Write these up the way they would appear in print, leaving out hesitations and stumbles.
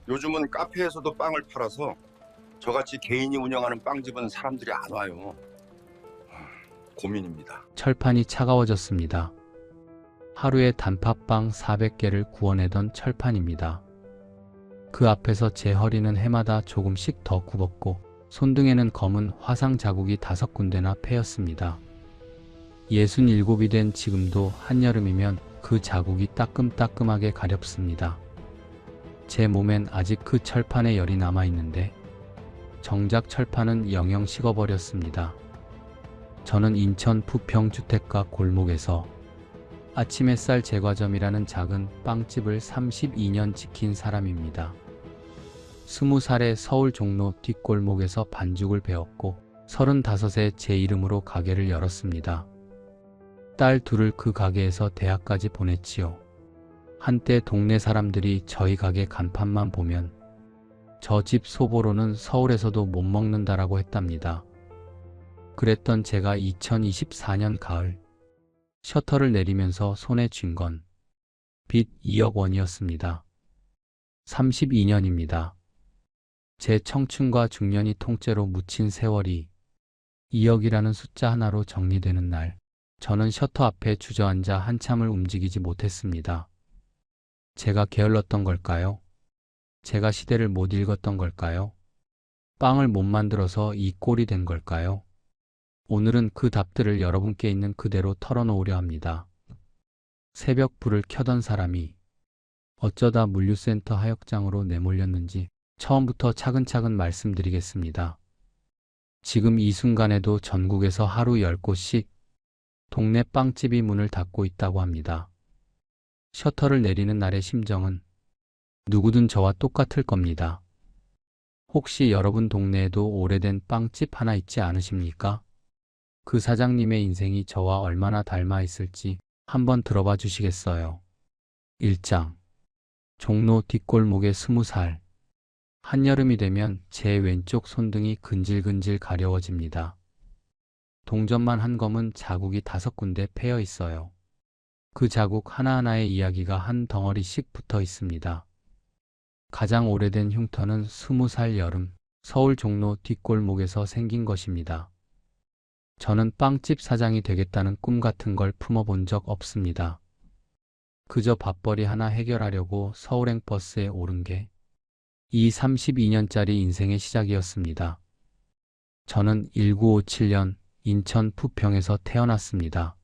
요즘은 카페에서도 빵을 팔아서 저같이 개인이 운영하는 빵집은 사람들이 안 와요. 고민입니다. 철판이 차가워졌습니다. 하루에 단팥빵 400개를 구워내던 철판입니다. 그 앞에서 제 허리는 해마다 조금씩 더 굽었고 손등에는 검은 화상 자국이 5군데나 패였습니다. 67이 된 지금도 한여름이면 그 자국이 따끔따끔하게 가렵습니다. 제 몸엔 아직 그 철판의 열이 남아있는데 정작 철판은 영영 식어버렸습니다. 저는 인천 부평주택가 골목에서 아침 햇살 제과점이라는 작은 빵집을 32년 지킨 사람입니다. 20살에 서울 종로 뒷골목에서 반죽을 배웠고 35에 제 이름으로 가게를 열었습니다. 딸 둘을 그 가게에서 대학까지 보냈지요. 한때 동네 사람들이 저희 가게 간판만 보면 저 집 소보로는 서울에서도 못 먹는다라고 했답니다. 그랬던 제가 2024년 가을 셔터를 내리면서 손에 쥔 건 빚 2억 원이었습니다. 32년입니다. 제 청춘과 중년이 통째로 묻힌 세월이 2억이라는 숫자 하나로 정리되는 날, 저는 셔터 앞에 주저앉아 한참을 움직이지 못했습니다. 제가 게을렀던 걸까요? 제가 시대를 못 읽었던 걸까요? 빵을 못 만들어서 이 꼴이 된 걸까요? 오늘은 그 답들을 여러분께 있는 그대로 털어놓으려 합니다. 새벽 불을 켜던 사람이 어쩌다 물류센터 하역장으로 내몰렸는지 처음부터 차근차근 말씀드리겠습니다. 지금 이 순간에도 전국에서 하루 10곳씩 동네 빵집이 문을 닫고 있다고 합니다. 셔터를 내리는 날의 심정은 누구든 저와 똑같을 겁니다. 혹시 여러분 동네에도 오래된 빵집 하나 있지 않으십니까? 그 사장님의 인생이 저와 얼마나 닮아 있을지 한번 들어봐 주시겠어요? 1장. 종로 뒷골목의 20살. 한여름이 되면 제 왼쪽 손등이 근질근질 가려워집니다. 동전만 한 검은 자국이 5군데 패여 있어요. 그 자국 하나하나의 이야기가 한 덩어리씩 붙어 있습니다. 가장 오래된 흉터는 20살 여름, 서울 종로 뒷골목에서 생긴 것입니다. 저는 빵집 사장이 되겠다는 꿈 같은 걸 품어본 적 없습니다. 그저 밥벌이 하나 해결하려고 서울행 버스에 오른 게 이 32년짜리 인생의 시작이었습니다. 저는 1957년 인천 부평에서 태어났습니다.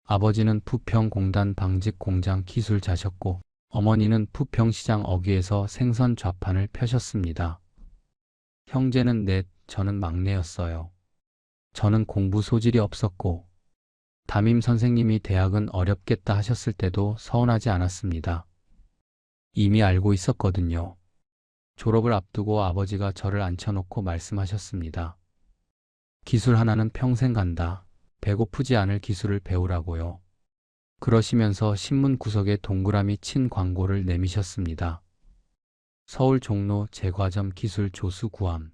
아버지는 부평공단 방직공장 기술자셨고 어머니는 부평시장 어귀에서 생선 좌판을 펴셨습니다. 형제는 넷, 저는 막내였어요. 저는 공부 소질이 없었고 담임 선생님이 대학은 어렵겠다 하셨을 때도 서운하지 않았습니다. 이미 알고 있었거든요. 졸업을 앞두고 아버지가 저를 앉혀놓고 말씀하셨습니다. 기술 하나는 평생 간다. 배고프지 않을 기술을 배우라고요. 그러시면서 신문 구석에 동그라미 친 광고를 내미셨습니다. 서울 종로 제과점 기술 조수 구함.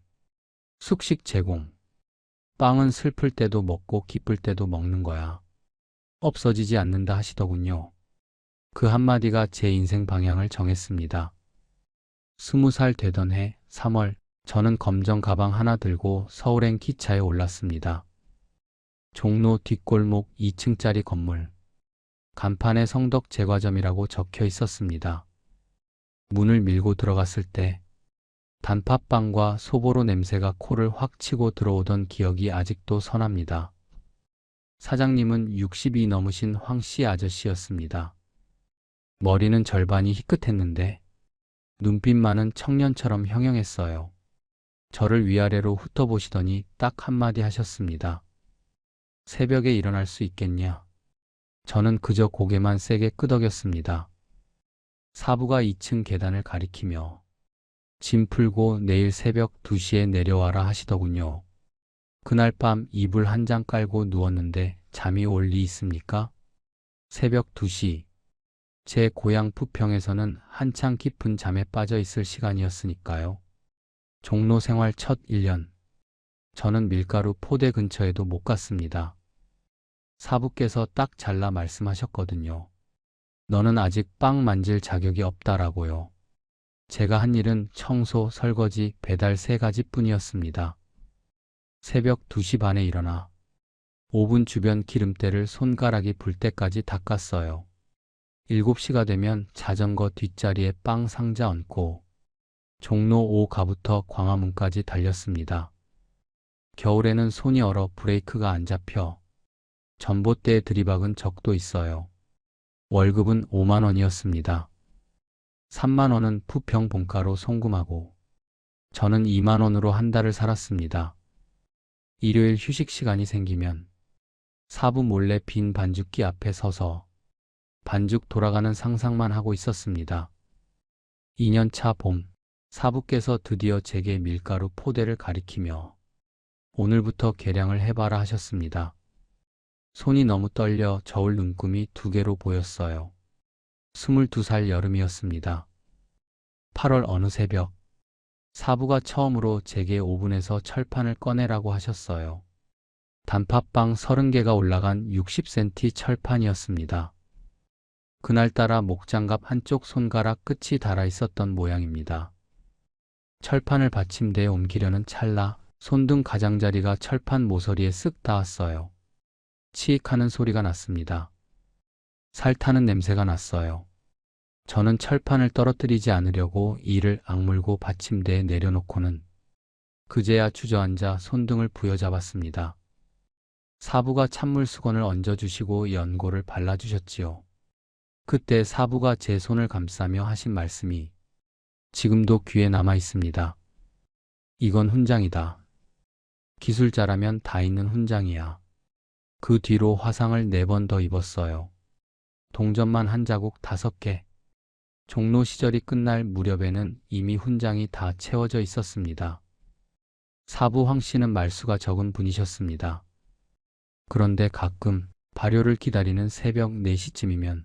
숙식 제공. 빵은 슬플 때도 먹고 기쁠 때도 먹는 거야. 없어지지 않는다 하시더군요. 그 한마디가 제 인생 방향을 정했습니다. 20살 되던 해 3월, 저는 검정 가방 하나 들고 서울행 기차에 올랐습니다. 종로 뒷골목 2층짜리 건물. 간판에 성덕 제과점이라고 적혀 있었습니다. 문을 밀고 들어갔을 때 단팥빵과 소보로 냄새가 코를 확 치고 들어오던 기억이 아직도 선합니다. 사장님은 60이 넘으신 황씨 아저씨였습니다. 머리는 절반이 희끗했는데 눈빛만은 청년처럼 형형했어요. 저를 위아래로 훑어보시더니 딱 한마디 하셨습니다. 새벽에 일어날 수 있겠냐? 저는 그저 고개만 세게 끄덕였습니다. 사부가 2층 계단을 가리키며 짐 풀고 내일 새벽 2시에 내려와라 하시더군요. 그날 밤 이불 한 장 깔고 누웠는데 잠이 올 리 있습니까? 새벽 2시. 제 고향 부평에서는 한창 깊은 잠에 빠져 있을 시간이었으니까요. 종로 생활 첫 1년. 저는 밀가루 포대 근처에도 못 갔습니다. 사부께서 딱 잘라 말씀하셨거든요. 너는 아직 빵 만질 자격이 없다라고요. 제가 한 일은 청소, 설거지, 배달 3가지뿐이었습니다. 새벽 2시 반에 일어나 오븐 주변 기름때를 손가락이 불 때까지 닦았어요. 7시가 되면 자전거 뒷자리에 빵 상자 얹고 종로 5가부터 광화문까지 달렸습니다. 겨울에는 손이 얼어 브레이크가 안 잡혀 전봇대에 들이박은 적도 있어요. 월급은 5만 원이었습니다. 3만 원은 부평 본가로 송금하고 저는 2만 원으로 한 달을 살았습니다. 일요일 휴식 시간이 생기면 사부 몰래 빈 반죽기 앞에 서서 반죽 돌아가는 상상만 하고 있었습니다. 2년차 봄, 사부께서 드디어 제게 밀가루 포대를 가리키며 오늘부터 계량을 해봐라 하셨습니다. 손이 너무 떨려 저울 눈금이 2개로 보였어요. 22살 여름이었습니다. 8월 어느 새벽, 사부가 처음으로 제게 오븐에서 철판을 꺼내라고 하셨어요. 단팥빵 30개가 올라간 60cm 철판이었습니다. 그날따라 목장갑 한쪽 손가락 끝이 닳아 있었던 모양입니다. 철판을 받침대에 옮기려는 찰나 손등 가장자리가 철판 모서리에 쓱 닿았어요. 치익하는 소리가 났습니다. 살타는 냄새가 났어요. 저는 철판을 떨어뜨리지 않으려고 이를 악물고 받침대에 내려놓고는 그제야 주저앉아 손등을 부여잡았습니다. 사부가 찬물 수건을 얹어주시고 연고를 발라주셨지요. 그때 사부가 제 손을 감싸며 하신 말씀이 지금도 귀에 남아 있습니다. 이건 훈장이다. 기술자라면 다 있는 훈장이야. 그 뒤로 화상을 4번 더 입었어요. 동전만 한 자국 5개. 종로 시절이 끝날 무렵에는 이미 훈장이 다 채워져 있었습니다. 사부 황 씨는 말수가 적은 분이셨습니다. 그런데 가끔 발효를 기다리는 새벽 4시쯤이면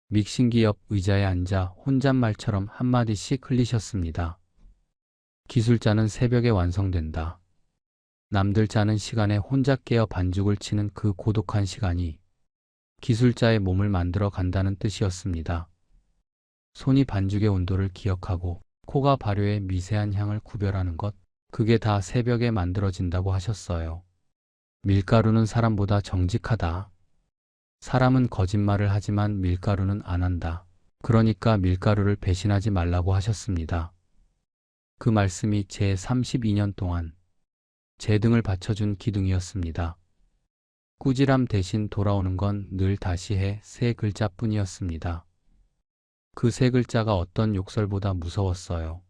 믹싱기 옆 의자에 앉아 혼잣말처럼 한마디씩 흘리셨습니다. 기술자는 새벽에 완성된다. 남들 자는 시간에 혼자 깨어 반죽을 치는 그 고독한 시간이 기술자의 몸을 만들어 간다는 뜻이었습니다. 손이 반죽의 온도를 기억하고 코가 발효의 미세한 향을 구별하는 것, 그게 다 새벽에 만들어진다고 하셨어요. 밀가루는 사람보다 정직하다. 사람은 거짓말을 하지만 밀가루는 안 한다. 그러니까 밀가루를 배신하지 말라고 하셨습니다. 그 말씀이 제 32년 동안 제 등을 받쳐준 기둥이었습니다. 꾸지람 대신 돌아오는 건 늘 다시 해 3글자뿐이었습니다. 그 3글자가 어떤 욕설보다 무서웠어요.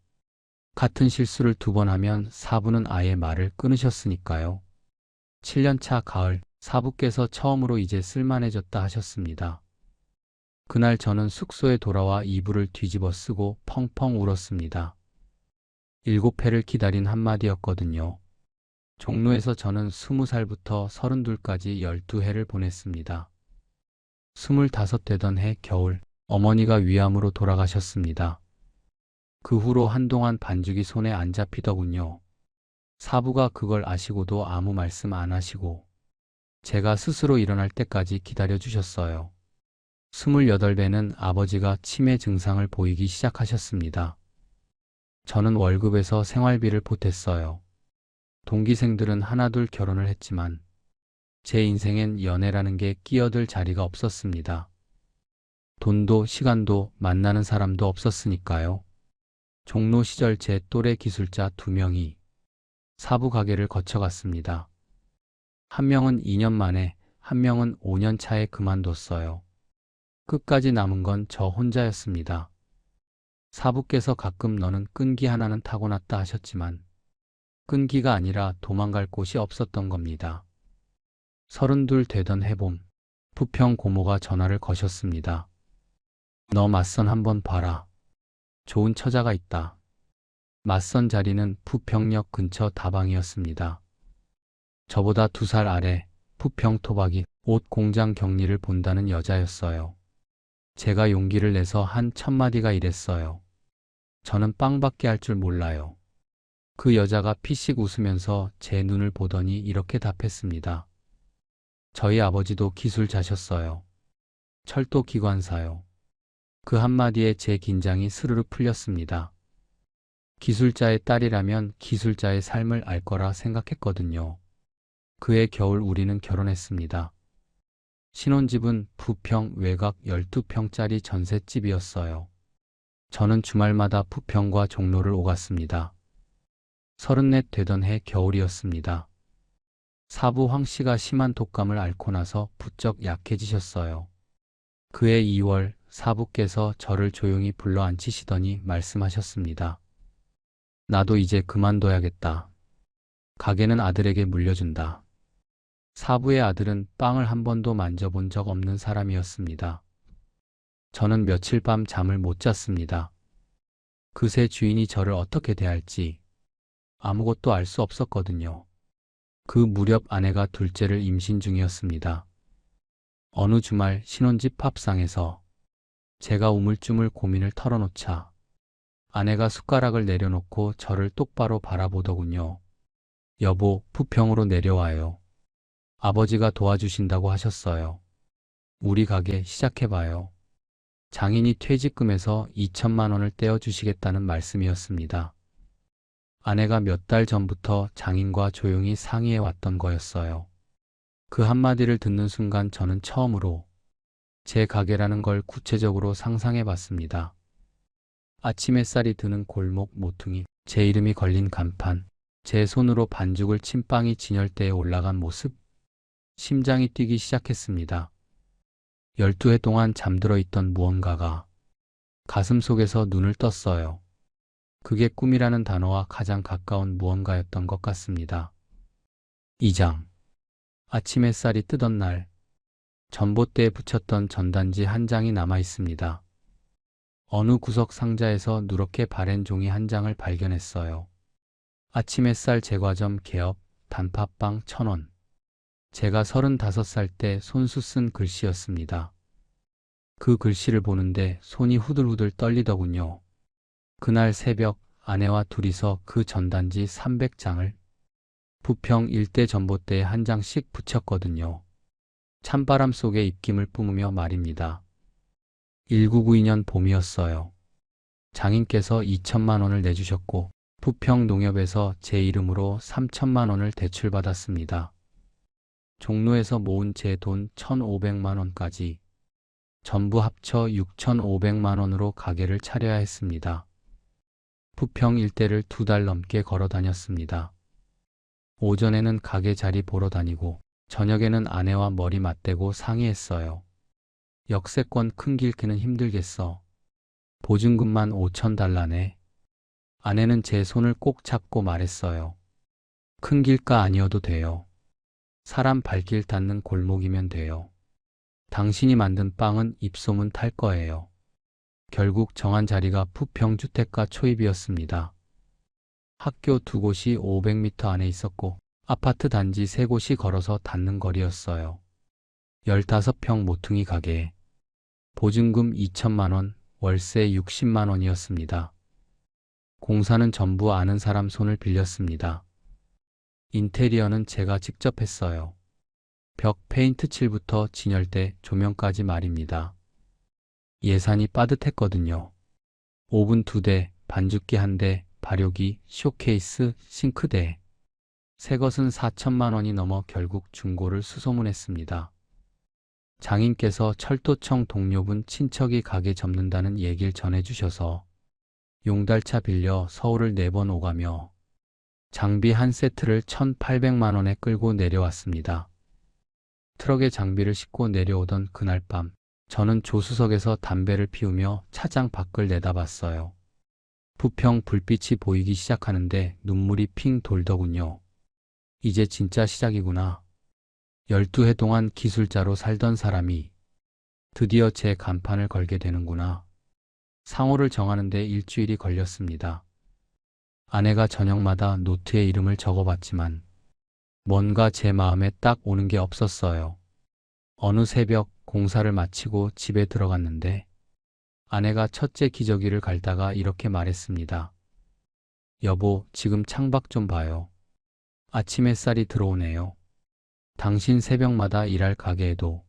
같은 실수를 2번 하면 사부는 아예 말을 끊으셨으니까요. 7년차 가을, 사부께서 처음으로 이제 쓸만해졌다 하셨습니다. 그날 저는 숙소에 돌아와 이불을 뒤집어 쓰고 펑펑 울었습니다. 7회를 기다린 한마디였거든요. 종로에서 저는 20살부터 32까지 12해를 보냈습니다. 25 되던 해 겨울, 어머니가 위암으로 돌아가셨습니다. 그 후로 한동안 반죽이 손에 안 잡히더군요. 사부가 그걸 아시고도 아무 말씀 안 하시고 제가 스스로 일어날 때까지 기다려주셨어요. 28배는 아버지가 치매 증상을 보이기 시작하셨습니다. 저는 월급에서 생활비를 보탰어요. 동기생들은 하나둘 결혼을 했지만 제 인생엔 연애라는 게 끼어들 자리가 없었습니다. 돈도 시간도 만나는 사람도 없었으니까요. 종로 시절 제 또래 기술자 2명이 사부 가게를 거쳐갔습니다. 한 명은 2년 만에, 한 명은 5년 차에 그만뒀어요. 끝까지 남은 건 저 혼자였습니다. 사부께서 가끔 너는 끈기 하나는 타고났다 하셨지만 끈기가 아니라 도망갈 곳이 없었던 겁니다. 32 되던 해봄, 부평 고모가 전화를 거셨습니다. 너 맞선 한번 봐라. 좋은 처자가 있다. 맞선 자리는 부평역 근처 다방이었습니다. 저보다 2살 아래 부평 토박이 옷 공장 격리를 본다는 여자였어요. 제가 용기를 내서 한 1000마디가 이랬어요. 저는 빵밖에 할 줄 몰라요. 그 여자가 피식 웃으면서 제 눈을 보더니 이렇게 답했습니다. 저희 아버지도 기술자셨어요. 철도 기관사요. 그 한마디에 제 긴장이 스르르 풀렸습니다. 기술자의 딸이라면 기술자의 삶을 알 거라 생각했거든요. 그해 겨울 우리는 결혼했습니다. 신혼집은 부평 외곽 12평짜리 전셋집이었어요. 저는 주말마다 부평과 종로를 오갔습니다. 34 되던 해 겨울이었습니다. 사부 황 씨가 심한 독감을 앓고 나서 부쩍 약해지셨어요. 그해 2월 사부께서 저를 조용히 불러 앉히시더니 말씀하셨습니다. 나도 이제 그만둬야겠다. 가게는 아들에게 물려준다. 사부의 아들은 빵을 한 번도 만져본 적 없는 사람이었습니다. 저는 며칠 밤 잠을 못 잤습니다. 그새 주인이 저를 어떻게 대할지 아무것도 알 수 없었거든요. 그 무렵 아내가 둘째를 임신 중이었습니다. 어느 주말 신혼집 밥상에서 제가 우물쭈물 고민을 털어놓자 아내가 숟가락을 내려놓고 저를 똑바로 바라보더군요. 여보, 부평으로 내려와요. 아버지가 도와주신다고 하셨어요. 우리 가게 시작해봐요. 장인이 퇴직금에서 2천만 원을 떼어주시겠다는 말씀이었습니다. 아내가 몇 달 전부터 장인과 조용히 상의해 왔던 거였어요. 그 한마디를 듣는 순간 저는 처음으로 제 가게라는 걸 구체적으로 상상해 봤습니다. 아침 햇살이 드는 골목 모퉁이, 제 이름이 걸린 간판, 제 손으로 반죽을 침빵이 진열대에 올라간 모습, 심장이 뛰기 시작했습니다. 12해 동안 잠들어 있던 무언가가 가슴 속에서 눈을 떴어요. 그게 꿈이라는 단어와 가장 가까운 무언가였던 것 같습니다. 2장. 아침 햇살이 뜨던 날, 전봇대에 붙였던 전단지 한 장이 남아 있습니다. 어느 구석 상자에서 누렇게 바랜 종이 한 장을 발견했어요. 아침 햇살 제과점 개업, 단팥빵 1,000원. 제가 35살 때 손수 쓴 글씨였습니다. 그 글씨를 보는데 손이 후들후들 떨리더군요. 그날 새벽 아내와 둘이서 그 전단지 300장을 부평 일대 전봇대에 한 장씩 붙였거든요. 찬바람 속에 입김을 뿜으며 말입니다. 1992년 봄이었어요. 장인께서 2천만 원을 내주셨고 부평 농협에서 제 이름으로 3천만 원을 대출받았습니다. 종로에서 모은 제 돈 1,500만 원까지 전부 합쳐 6,500만 원으로 가게를 차려야 했습니다. 부평 일대를 2달 넘게 걸어 다녔습니다. 오전에는 가게 자리 보러 다니고 저녁에는 아내와 머리 맞대고 상의했어요. 역세권 큰 길 기는 힘들겠어. 보증금만 5,000달러네. 아내는 제 손을 꼭 잡고 말했어요. 큰 길가 아니어도 돼요. 사람 발길 닿는 골목이면 돼요. 당신이 만든 빵은 입소문 탈 거예요. 결국 정한 자리가 부평주택가 초입이었습니다. 학교 2곳이 500m 안에 있었고 아파트 단지 3곳이 걸어서 닿는 거리였어요. 15평 모퉁이 가게. 보증금 2천만 원, 월세 60만 원이었습니다. 공사는 전부 아는 사람 손을 빌렸습니다. 인테리어는 제가 직접 했어요. 벽 페인트 칠부터 진열대, 조명까지 말입니다. 예산이 빠듯했거든요. 오븐 2대, 반죽기 1대, 발효기, 쇼케이스, 싱크대. 새 것은 4천만 원이 넘어 결국 중고를 수소문했습니다. 장인께서 철도청 동료분 친척이 가게 접는다는 얘기를 전해주셔서 용달차 빌려 서울을 4번 오가며 장비 한 세트를 1,800만 원에 끌고 내려왔습니다. 트럭에 장비를 싣고 내려오던 그날 밤, 저는 조수석에서 담배를 피우며 차장 밖을 내다봤어요. 부평 불빛이 보이기 시작하는데 눈물이 핑 돌더군요. 이제 진짜 시작이구나. 12해 동안 기술자로 살던 사람이 드디어 제 간판을 걸게 되는구나. 상호를 정하는데 일주일이 걸렸습니다. 아내가 저녁마다 노트에 이름을 적어봤지만 뭔가 제 마음에 딱 오는 게 없었어요. 어느 새벽 공사를 마치고 집에 들어갔는데 아내가 첫째 기저귀를 갈다가 이렇게 말했습니다. 여보, 지금 창밖 좀 봐요. 아침 햇살이 들어오네요. 당신 새벽마다 일할 가게에도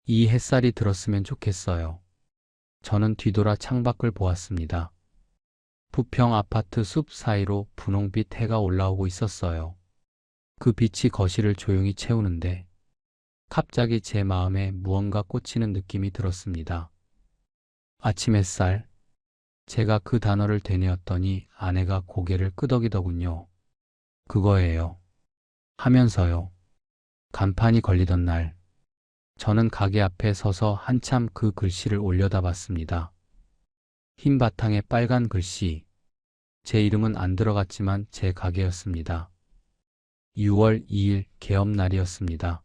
이 햇살이 들었으면 좋겠어요. 저는 뒤돌아 창밖을 보았습니다. 부평 아파트 숲 사이로 분홍빛 해가 올라오고 있었어요. 그 빛이 거실을 조용히 채우는데 갑자기 제 마음에 무언가 꽂히는 느낌이 들었습니다. 아침 햇살. 제가 그 단어를 되뇌었더니 아내가 고개를 끄덕이더군요. 그거예요. 하면서요. 간판이 걸리던 날, 저는 가게 앞에 서서 한참 그 글씨를 올려다봤습니다. 흰 바탕에 빨간 글씨. 제 이름은 안 들어갔지만 제 가게였습니다. 6월 2일 개업날이었습니다.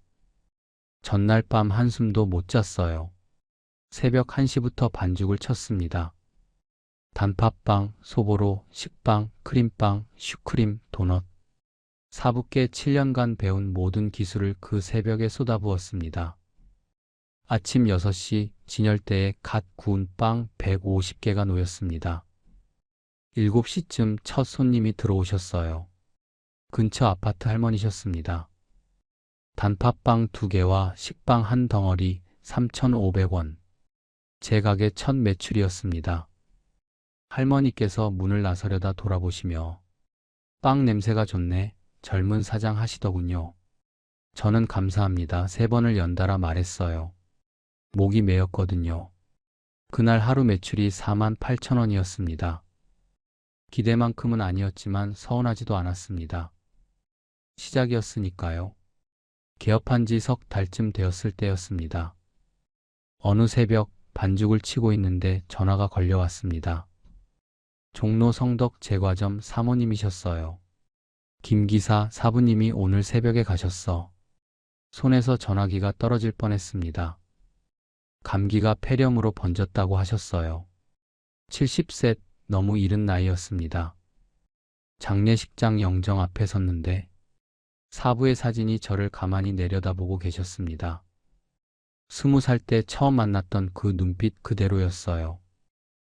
전날 밤 한숨도 못 잤어요. 새벽 1시부터 반죽을 쳤습니다. 단팥빵, 소보로, 식빵, 크림빵, 슈크림, 도넛. 사부께 7년간 배운 모든 기술을 그 새벽에 쏟아부었습니다. 아침 6시 진열대에 갓 구운 빵 150개가 놓였습니다. 7시쯤 첫 손님이 들어오셨어요. 근처 아파트 할머니셨습니다. 단팥빵 2개와 식빵 한 덩어리 3,500원. 제 가게 첫 매출이었습니다. 할머니께서 문을 나서려다 돌아보시며 빵 냄새가 좋네. 젊은 사장 하시더군요. 저는 감사합니다. 3번을 연달아 말했어요. 목이 메였거든요. 그날 하루 매출이 48,000원이었습니다. 기대만큼은 아니었지만 서운하지도 않았습니다. 시작이었으니까요. 개업한 지 석 달쯤 되었을 때였습니다. 어느 새벽 반죽을 치고 있는데 전화가 걸려왔습니다. 종로 성덕 제과점 사모님이셨어요. 김 기사 사부님이 오늘 새벽에 가셨어. 손에서 전화기가 떨어질 뻔했습니다. 감기가 폐렴으로 번졌다고 하셨어요. 70세 너무 이른 나이였습니다. 장례식장 영정 앞에 섰는데 사부의 사진이 저를 가만히 내려다보고 계셨습니다. 20살 때 처음 만났던 그 눈빛 그대로였어요.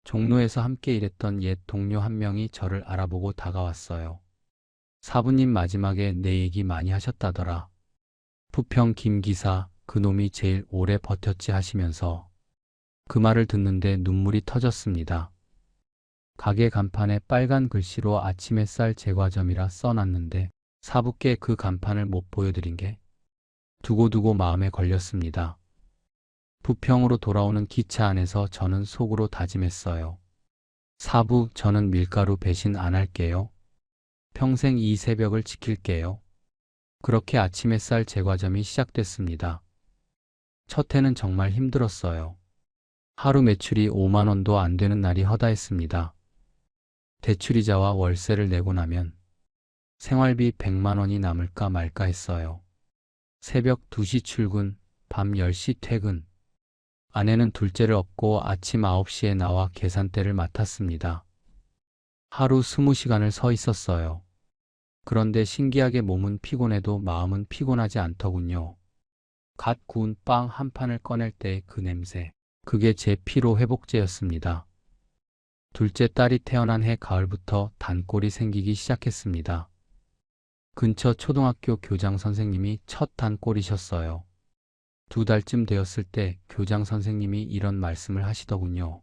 종로에서 함께 일했던 옛 동료 한 명이 저를 알아보고 다가왔어요. 사부님 마지막에 내 얘기 많이 하셨다더라. 부평 김 기사 그놈이 제일 오래 버텼지 하시면서 그 말을 듣는데 눈물이 터졌습니다. 가게 간판에 빨간 글씨로 아침 햇살 제과점이라 써놨는데 사부께 그 간판을 못 보여드린 게 두고두고 마음에 걸렸습니다. 부평으로 돌아오는 기차 안에서 저는 속으로 다짐했어요. 사부, 저는 밀가루 배신 안 할게요. 평생 이 새벽을 지킬게요. 그렇게 아침 햇살 제과점이 시작됐습니다. 첫 해는 정말 힘들었어요. 하루 매출이 5만 원도 안 되는 날이 허다했습니다. 대출이자와 월세를 내고 나면 생활비 100만 원이 남을까 말까 했어요. 새벽 2시 출근, 밤 10시 퇴근. 아내는 둘째를 업고 아침 9시에 나와 계산대를 맡았습니다. 하루 20시간을 서 있었어요. 그런데 신기하게 몸은 피곤해도 마음은 피곤하지 않더군요. 갓 구운 빵 한 판을 꺼낼 때의 그 냄새, 그게 제 피로 회복제였습니다. 둘째 딸이 태어난 해 가을부터 단골이 생기기 시작했습니다. 근처 초등학교 교장 선생님이 첫 단골이셨어요. 2달쯤 되었을 때 교장 선생님이 이런 말씀을 하시더군요.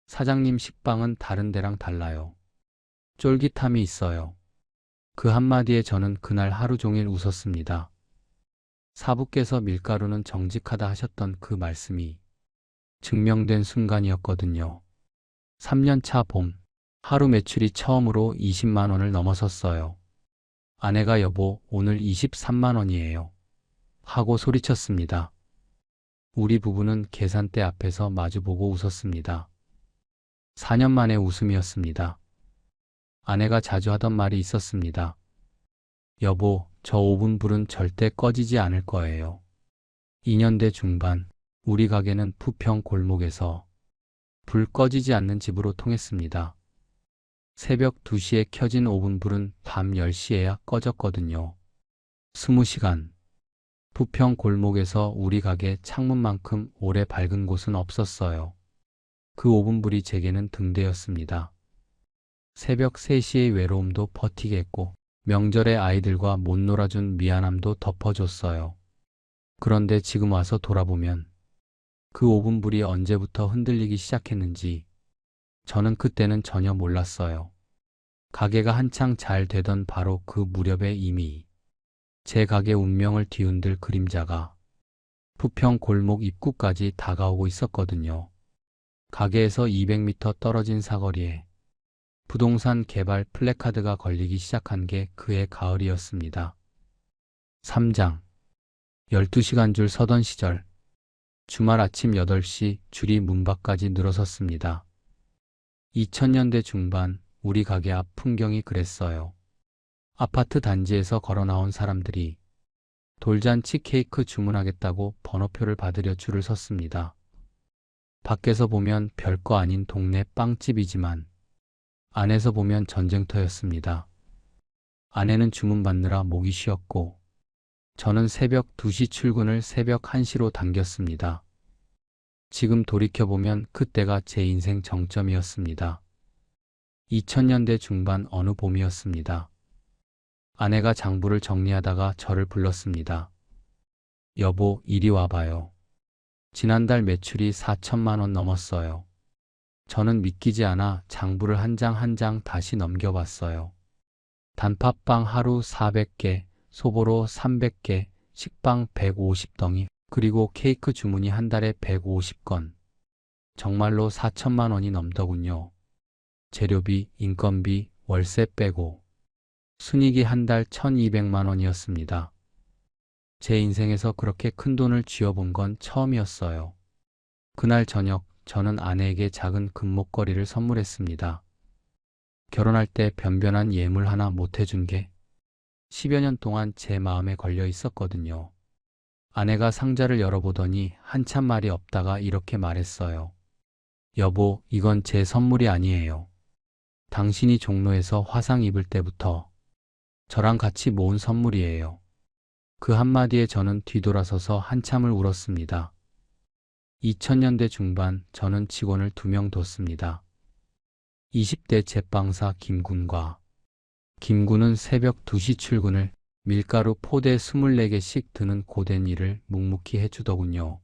사장님 식빵은 다른 데랑 달라요. 쫄깃함이 있어요. 그 한마디에 저는 그날 하루 종일 웃었습니다. 사부께서 밀가루는 정직하다 하셨던 그 말씀이 증명된 순간이었거든요. 3년차 봄, 하루 매출이 처음으로 20만 원을 넘어섰어요. 아내가 여보, 오늘 23만 원이에요. 하고 소리쳤습니다. 우리 부부는 계산대 앞에서 마주보고 웃었습니다. 4년 만의 웃음이었습니다. 아내가 자주 하던 말이 있었습니다. 여보, 저 오븐 불은 절대 꺼지지 않을 거예요. 2년대 중반, 우리 가게는 부평 골목에서 불 꺼지지 않는 집으로 통했습니다. 새벽 2시에 켜진 오븐 불은 밤 10시에야 꺼졌거든요. 20시간. 부평 골목에서 우리 가게 창문만큼 오래 밝은 곳은 없었어요. 그 오븐 불이 제게는 등대였습니다. 새벽 3시의 외로움도 버티게 했고 명절에 아이들과 못 놀아준 미안함도 덮어줬어요. 그런데 지금 와서 돌아보면 그 오븐불이 언제부터 흔들리기 시작했는지 저는 그때는 전혀 몰랐어요. 가게가 한창 잘 되던 바로 그 무렵에 이미 제 가게 운명을 뒤흔들 그림자가 부평 골목 입구까지 다가오고 있었거든요. 가게에서 200m 떨어진 사거리에 부동산 개발 플래카드가 걸리기 시작한 게 그해 가을이었습니다. 3장 12시간 줄 서던 시절 주말 아침 8시 줄이 문 밖까지 늘어섰습니다. 2000년대 중반 우리 가게 앞 풍경이 그랬어요. 아파트 단지에서 걸어 나온 사람들이 돌잔치 케이크 주문하겠다고 번호표를 받으려 줄을 섰습니다. 밖에서 보면 별거 아닌 동네 빵집이지만 안에서 보면 전쟁터였습니다. 아내는 주문 받느라 목이 쉬었고 저는 새벽 2시 출근을 새벽 1시로 당겼습니다. 지금 돌이켜보면 그때가 제 인생 정점이었습니다. 2000년대 중반 어느 봄이었습니다. 아내가 장부를 정리하다가 저를 불렀습니다. 여보, 이리 와봐요. 지난달 매출이 4천만 원 넘었어요. 저는 믿기지 않아 장부를 한 장 한 장 다시 넘겨봤어요. 단팥빵 하루 400개, 소보로 300개, 식빵 150덩이, 그리고 케이크 주문이 한 달에 150건. 정말로 4천만 원이 넘더군요. 재료비, 인건비, 월세 빼고 순이익이 한 달 1200만 원이었습니다. 제 인생에서 그렇게 큰 돈을 쥐어본 건 처음이었어요. 그날 저녁 저는 아내에게 작은 금목걸이를 선물했습니다. 결혼할 때 변변한 예물 하나 못 해준 게 10여 년 동안 제 마음에 걸려 있었거든요. 아내가 상자를 열어보더니 한참 말이 없다가 이렇게 말했어요. 여보, 이건 제 선물이 아니에요. 당신이 종로에서 화상 입을 때부터 저랑 같이 모은 선물이에요. 그 한마디에 저는 뒤돌아서서 한참을 울었습니다. 2000년대 중반 저는 직원을 2명 뒀습니다. 20대 제빵사 김군과 김군은 새벽 2시 출근을 밀가루 포대 24개씩 드는 고된 일을 묵묵히 해주더군요.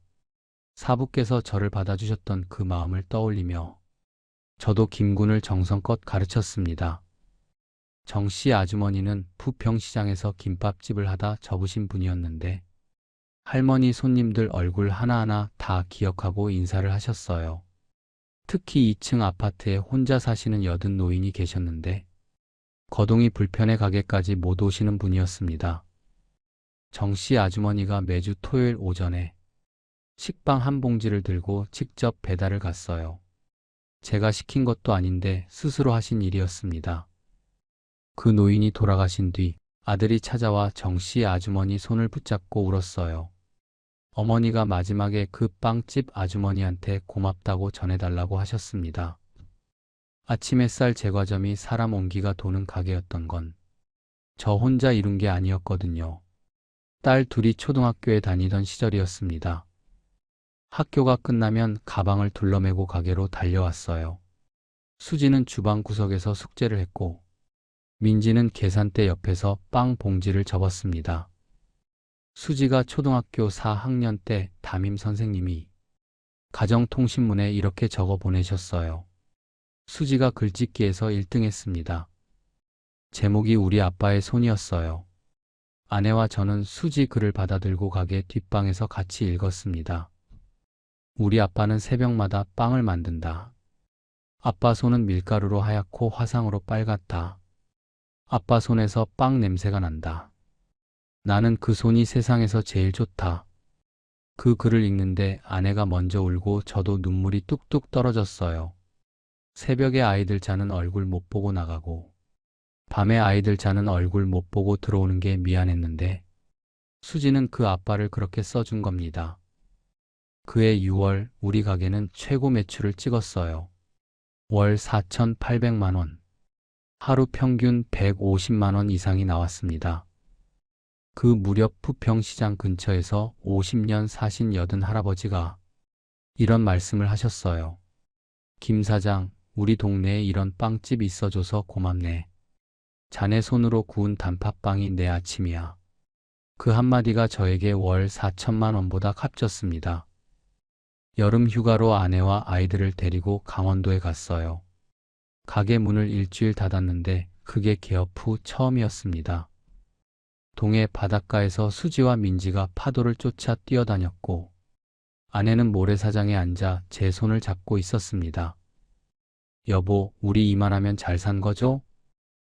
사부께서 저를 받아주셨던 그 마음을 떠올리며 저도 김군을 정성껏 가르쳤습니다. 정씨 아주머니는 부평시장에서 김밥집을 하다 접으신 분이었는데 할머니 손님들 얼굴 하나하나 다 기억하고 인사를 하셨어요. 특히 2층 아파트에 혼자 사시는 여든 노인이 계셨는데 거동이 불편해 가게까지 못 오시는 분이었습니다. 정씨 아주머니가 매주 토요일 오전에 식빵 한 봉지를 들고 직접 배달을 갔어요. 제가 시킨 것도 아닌데 스스로 하신 일이었습니다. 그 노인이 돌아가신 뒤 아들이 찾아와 정씨 아주머니 손을 붙잡고 울었어요. 어머니가 마지막에 그 빵집 아주머니한테 고맙다고 전해달라고 하셨습니다. 아침 햇살 제과점이 사람 온기가 도는 가게였던 건 저 혼자 이룬 게 아니었거든요. 딸 둘이 초등학교에 다니던 시절이었습니다. 학교가 끝나면 가방을 둘러매고 가게로 달려왔어요. 수지는 주방 구석에서 숙제를 했고 민지는 계산대 옆에서 빵 봉지를 접었습니다. 수지가 초등학교 4학년 때 담임 선생님이 가정통신문에 이렇게 적어 보내셨어요. 수지가 글짓기에서 1등 했습니다. 제목이 우리 아빠의 손이었어요. 아내와 저는 수지 글을 받아들고 가게 뒷방에서 같이 읽었습니다. 우리 아빠는 새벽마다 빵을 만든다. 아빠 손은 밀가루로 하얗고 화상으로 빨갛다. 아빠 손에서 빵 냄새가 난다. 나는 그 손이 세상에서 제일 좋다. 그 글을 읽는데 아내가 먼저 울고 저도 눈물이 뚝뚝 떨어졌어요. 새벽에 아이들 자는 얼굴 못 보고 나가고 밤에 아이들 자는 얼굴 못 보고 들어오는 게 미안했는데 수지는 그 아빠를 그렇게 써준 겁니다. 그해 6월 우리 가게는 최고 매출을 찍었어요. 월 4,800만 원. 하루 평균 150만 원 이상이 나왔습니다. 그 무렵 부평시장 근처에서 50년 사신 여든 할아버지가 이런 말씀을 하셨어요. 김 사장, 우리 동네에 이런 빵집 있어줘서 고맙네. 자네 손으로 구운 단팥빵이 내 아침이야. 그 한마디가 저에게 월 4천만 원보다 값졌습니다. 여름 휴가로 아내와 아이들을 데리고 강원도에 갔어요. 가게 문을 일주일 닫았는데 그게 개업 후 처음이었습니다. 동해 바닷가에서 수지와 민지가 파도를 쫓아 뛰어다녔고 아내는 모래사장에 앉아 제 손을 잡고 있었습니다. 여보, 우리 이만하면 잘 산 거죠?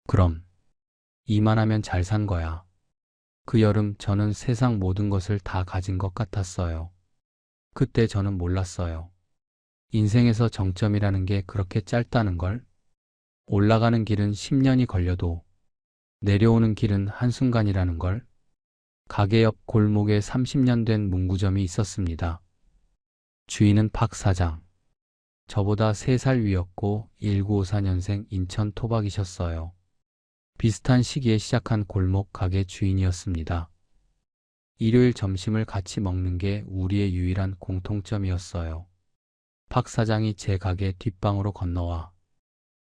그럼. 이만하면 잘 산 거야. 그 여름 저는 세상 모든 것을 다 가진 것 같았어요. 그때 저는 몰랐어요. 인생에서 정점이라는 게 그렇게 짧다는 걸. 올라가는 길은 10년이 걸려도 내려오는 길은 한순간이라는 걸. 가게 옆 골목에 30년 된 문구점이 있었습니다. 주인은 박 사장. 저보다 3살 위였고 1954년생 인천 토박이셨어요. 비슷한 시기에 시작한 골목 가게 주인이었습니다. 일요일 점심을 같이 먹는 게 우리의 유일한 공통점이었어요. 박 사장이 제 가게 뒷방으로 건너와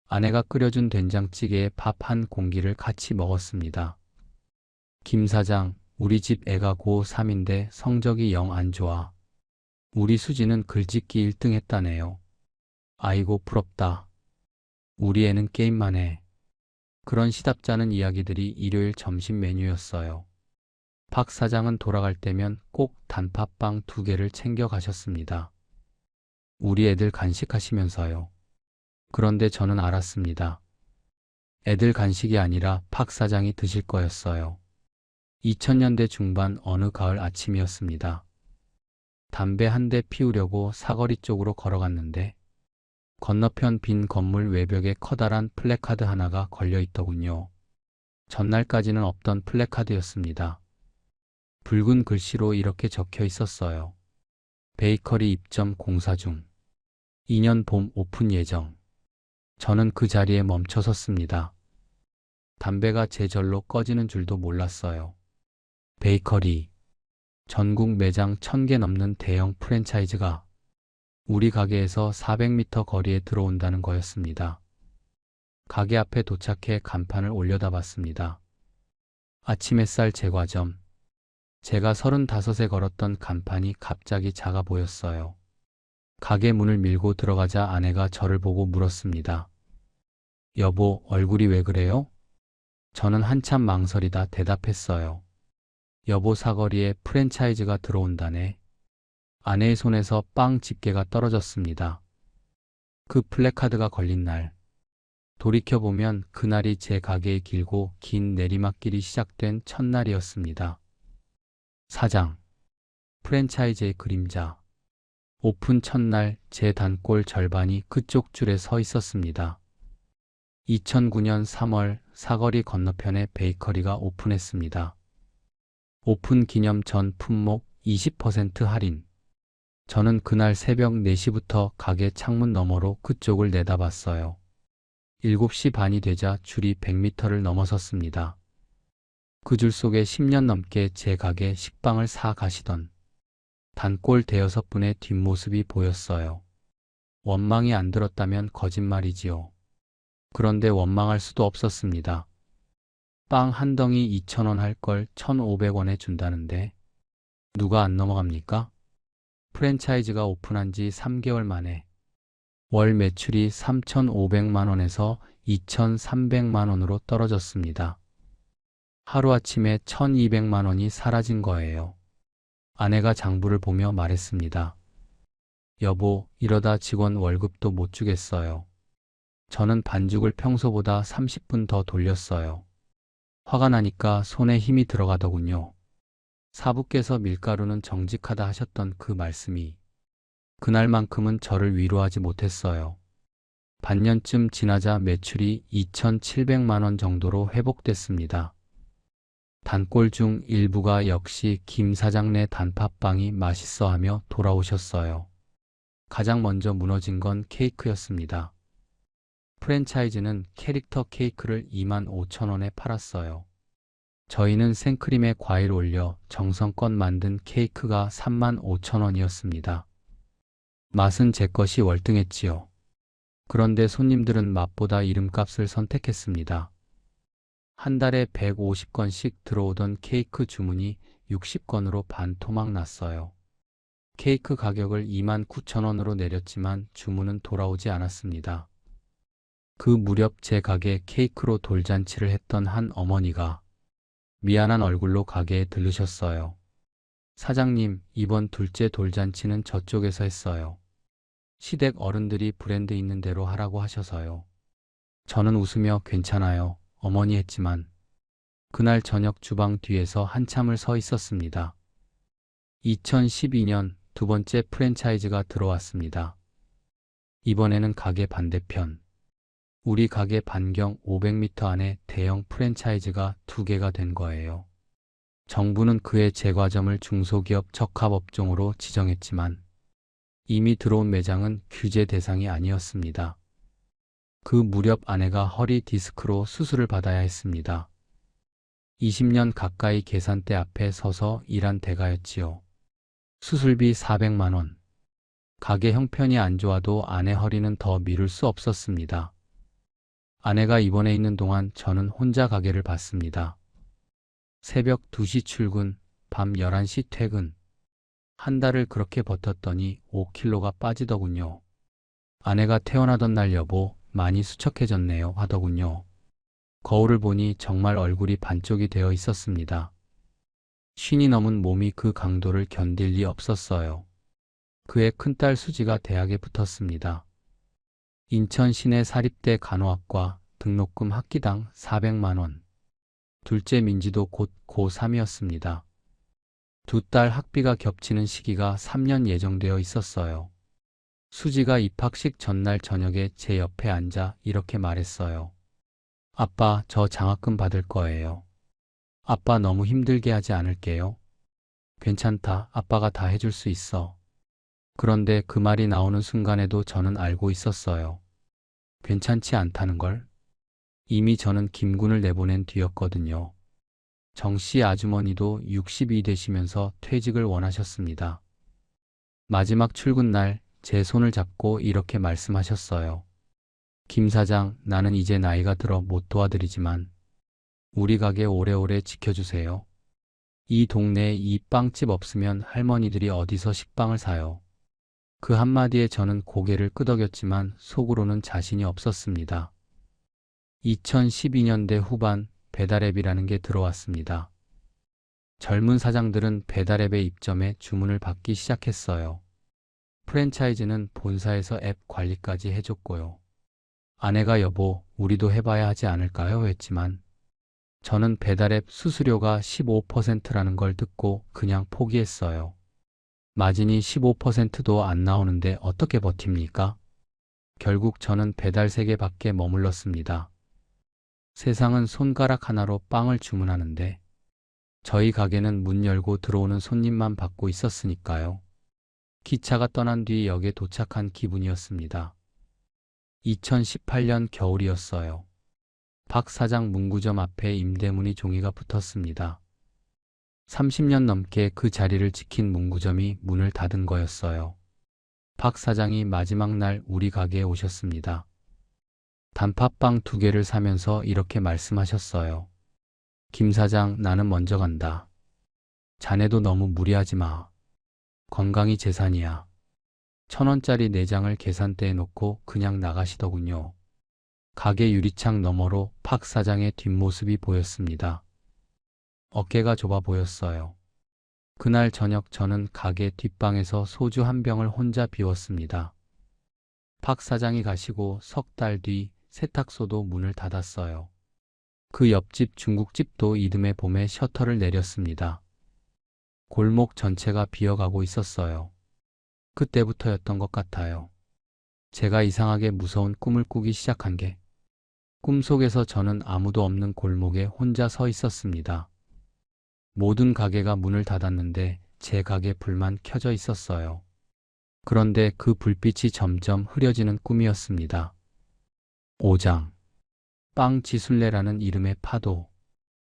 아내가 끓여준 된장찌개에 밥 한 공기를 같이 먹었습니다. 김 사장, 우리 집 애가 고3인데 성적이 영 안 좋아. 우리 수지는 글짓기 1등 했다네요. 아이고 부럽다. 우리 애는 게임만 해. 그런 시답잖은 이야기들이 일요일 점심 메뉴였어요. 박 사장은 돌아갈 때면 꼭 단팥빵 2개를 챙겨 가셨습니다. 우리 애들 간식하시면서요. 그런데 저는 알았습니다. 애들 간식이 아니라 박 사장이 드실 거였어요. 2000년대 중반 어느 가을 아침이었습니다. 담배 한 대 피우려고 사거리 쪽으로 걸어갔는데 건너편 빈 건물 외벽에 커다란 플래카드 하나가 걸려 있더군요. 전날까지는 없던 플래카드였습니다. 붉은 글씨로 이렇게 적혀 있었어요. 베이커리 입점 공사 중. 2년 봄 오픈 예정. 저는 그 자리에 멈춰 섰습니다. 담배가 제절로 꺼지는 줄도 몰랐어요. 베이커리. 전국 매장 1000개 넘는 대형 프랜차이즈가 우리 가게에서 400m 거리에 들어온다는 거였습니다. 가게 앞에 도착해 간판을 올려다 봤습니다. 아침 햇살 제과점. 제가 35에 걸었던 간판이 갑자기 작아 보였어요. 가게 문을 밀고 들어가자 아내가 저를 보고 물었습니다. 여보, 얼굴이 왜 그래요? 저는 한참 망설이다 대답했어요. 여보, 사거리에 프랜차이즈가 들어온다네. 아내의 손에서 빵 집게가 떨어졌습니다. 그 플래카드가 걸린 날. 돌이켜보면 그날이 제 가게의 길고 긴 내리막길이 시작된 첫날이었습니다. 사장. 프랜차이즈의 그림자. 오픈 첫날 제 단골 절반이 그쪽 줄에 서 있었습니다. 2009년 3월 사거리 건너편에 베이커리가 오픈했습니다. 오픈 기념 전 품목 20% 할인. 저는 그날 새벽 4시부터 가게 창문 너머로 그쪽을 내다봤어요. 7시 반이 되자 줄이 100m를 넘어섰습니다. 그 줄 속에 10년 넘게 제 가게 식빵을 사 가시던 단골 대여섯 분의 뒷모습이 보였어요. 원망이 안 들었다면 거짓말이지요. 그런데 원망할 수도 없었습니다. 빵 한 덩이 2,000원 할 걸 1,500원에 준다는데 누가 안 넘어갑니까? 프랜차이즈가 오픈한 지 3개월 만에 월 매출이 3,500만 원에서 2,300만 원으로 떨어졌습니다. 하루아침에 1,200만 원이 사라진 거예요. 아내가 장부를 보며 말했습니다. 여보, 이러다 직원 월급도 못 주겠어요. 저는 반죽을 평소보다 30분 더 돌렸어요. 화가 나니까 손에 힘이 들어가더군요. 사부께서 밀가루는 정직하다 하셨던 그 말씀이 그날만큼은 저를 위로하지 못했어요. 반년쯤 지나자 매출이 2,700만 원 정도로 회복됐습니다. 단골 중 일부가 역시 김 사장네 단팥빵이 맛있어 하며 돌아오셨어요. 가장 먼저 무너진 건 케이크였습니다. 프랜차이즈는 캐릭터 케이크를 25,000원에 팔았어요. 저희는 생크림에 과일 올려 정성껏 만든 케이크가 35,000원이었습니다. 맛은 제 것이 월등했지요. 그런데 손님들은 맛보다 이름값을 선택했습니다. 한 달에 150건씩 들어오던 케이크 주문이 60건으로 반토막 났어요. 케이크 가격을 29,000원으로 내렸지만 주문은 돌아오지 않았습니다. 그 무렵 제 가게 케이크로 돌잔치를 했던 한 어머니가 미안한 얼굴로 가게에 들르셨어요. 사장님, 이번 둘째 돌잔치는 저쪽에서 했어요. 시댁 어른들이 브랜드 있는 대로 하라고 하셔서요. 저는 웃으며 괜찮아요, 어머니 했지만 그날 저녁 주방 뒤에서 한참을 서 있었습니다. 2012년 두 번째 프랜차이즈가 들어왔습니다. 이번에는 가게 반대편. 우리 가게 반경 500m 안에 대형 프랜차이즈가 2개가 된 거예요. 정부는 그의 제과점을 중소기업 적합업종으로 지정했지만 이미 들어온 매장은 규제 대상이 아니었습니다. 그 무렵 아내가 허리 디스크로 수술을 받아야 했습니다. 20년 가까이 계산대 앞에 서서 일한 대가였지요. 수술비 400만 원. 가게 형편이 안 좋아도 아내 허리는 더 미룰 수 없었습니다. 아내가 입원해 있는 동안 저는 혼자 가게를 봤습니다. 새벽 2시 출근, 밤 11시 퇴근. 한 달을 그렇게 버텼더니 5kg가 빠지더군요. 아내가 태어나던 날 여보, 많이 수척해졌네요 하더군요. 거울을 보니 정말 얼굴이 반쪽이 되어 있었습니다. 쉰이 넘은 몸이 그 강도를 견딜 리 없었어요. 그의 큰딸 수지가 대학에 붙었습니다. 인천 시내 사립대 간호학과, 등록금 학기당 400만 원. 둘째 민지도 곧 고3이었습니다. 두 딸 학비가 겹치는 시기가 3년 예정되어 있었어요. 수지가 입학식 전날 저녁에 제 옆에 앉아 이렇게 말했어요. 아빠, 저 장학금 받을 거예요. 아빠 너무 힘들게 하지 않을게요. 괜찮다, 아빠가 다 해줄 수 있어. 그런데 그 말이 나오는 순간에도 저는 알고 있었어요. 괜찮지 않다는 걸. 이미 저는 김군을 내보낸 뒤였거든요. 정씨 아주머니도 60이 되시면서 퇴직을 원하셨습니다. 마지막 출근 날 제 손을 잡고 이렇게 말씀하셨어요. 김 사장, 나는 이제 나이가 들어 못 도와드리지만 우리 가게 오래오래 지켜주세요. 이 동네에 이 빵집 없으면 할머니들이 어디서 식빵을 사요. 그 한마디에 저는 고개를 끄덕였지만 속으로는 자신이 없었습니다. 2012년대 후반 배달앱이라는 게 들어왔습니다. 젊은 사장들은 배달앱의 입점에 주문을 받기 시작했어요. 프랜차이즈는 본사에서 앱 관리까지 해줬고요. 아내가 여보, 우리도 해봐야 하지 않을까요? 했지만 저는 배달앱 수수료가 15%라는 걸 듣고 그냥 포기했어요. 마진이 15%도 안 나오는데 어떻게 버팁니까? 결국 저는 배달 세계밖에 머물렀습니다. 세상은 손가락 하나로 빵을 주문하는데 저희 가게는 문 열고 들어오는 손님만 받고 있었으니까요. 기차가 떠난 뒤 역에 도착한 기분이었습니다. 2018년 겨울이었어요. 박 사장 문구점 앞에 임대문의 종이가 붙었습니다. 30년 넘게 그 자리를 지킨 문구점이 문을 닫은 거였어요. 박 사장이 마지막 날 우리 가게에 오셨습니다. 단팥빵 2개를 사면서 이렇게 말씀하셨어요. 김 사장, 나는 먼저 간다. 자네도 너무 무리하지 마. 건강이 재산이야. 1,000원짜리 4장을 계산대에 놓고 그냥 나가시더군요. 가게 유리창 너머로 박 사장의 뒷모습이 보였습니다. 어깨가 좁아 보였어요. 그날 저녁 저는 가게 뒷방에서 소주 한 병을 혼자 비웠습니다. 박 사장이 가시고 석 달 뒤 세탁소도 문을 닫았어요. 그 옆집 중국집도 이듬해 봄에 셔터를 내렸습니다. 골목 전체가 비어가고 있었어요. 그때부터였던 것 같아요. 제가 이상하게 무서운 꿈을 꾸기 시작한 게, 꿈속에서 저는 아무도 없는 골목에 혼자 서 있었습니다. 모든 가게가 문을 닫았는데 제 가게 불만 켜져 있었어요. 그런데 그 불빛이 점점 흐려지는 꿈이었습니다. 5장. 빵 지술래라는 이름의 파도.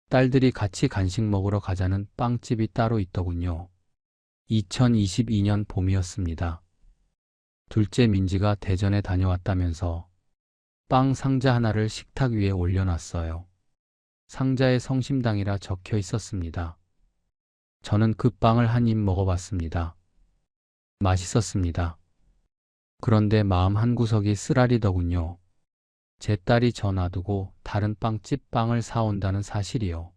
딸들이 같이 간식 먹으러 가자는 빵집이 따로 있더군요. 2022년 봄이었습니다. 둘째 민지가 대전에 다녀왔다면서 빵 상자 하나를 식탁 위에 올려놨어요. 상자에 성심당이라 적혀 있었습니다. 저는 그 빵을 한 입 먹어봤습니다. 맛있었습니다. 그런데 마음 한구석이 쓰라리더군요. 제 딸이 저 놔두고 다른 빵집 빵을 사온다는 사실이요.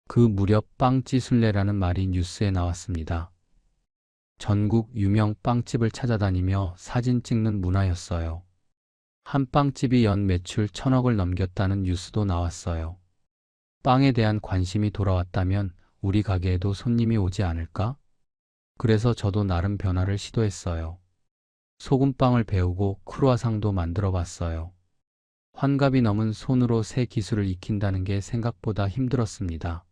그 무렵 빵지순례라는 말이 뉴스에 나왔습니다. 전국 유명 빵집을 찾아다니며 사진 찍는 문화였어요. 한 빵집이 연 매출 1,000억을 넘겼다는 뉴스도 나왔어요. 빵에 대한 관심이 돌아왔다면 우리 가게에도 손님이 오지 않을까? 그래서 저도 나름 변화를 시도했어요. 소금빵을 배우고 크루아상도 만들어 봤어요. 환갑이 넘은 손으로 새 기술을 익힌다는 게 생각보다 힘들었습니다.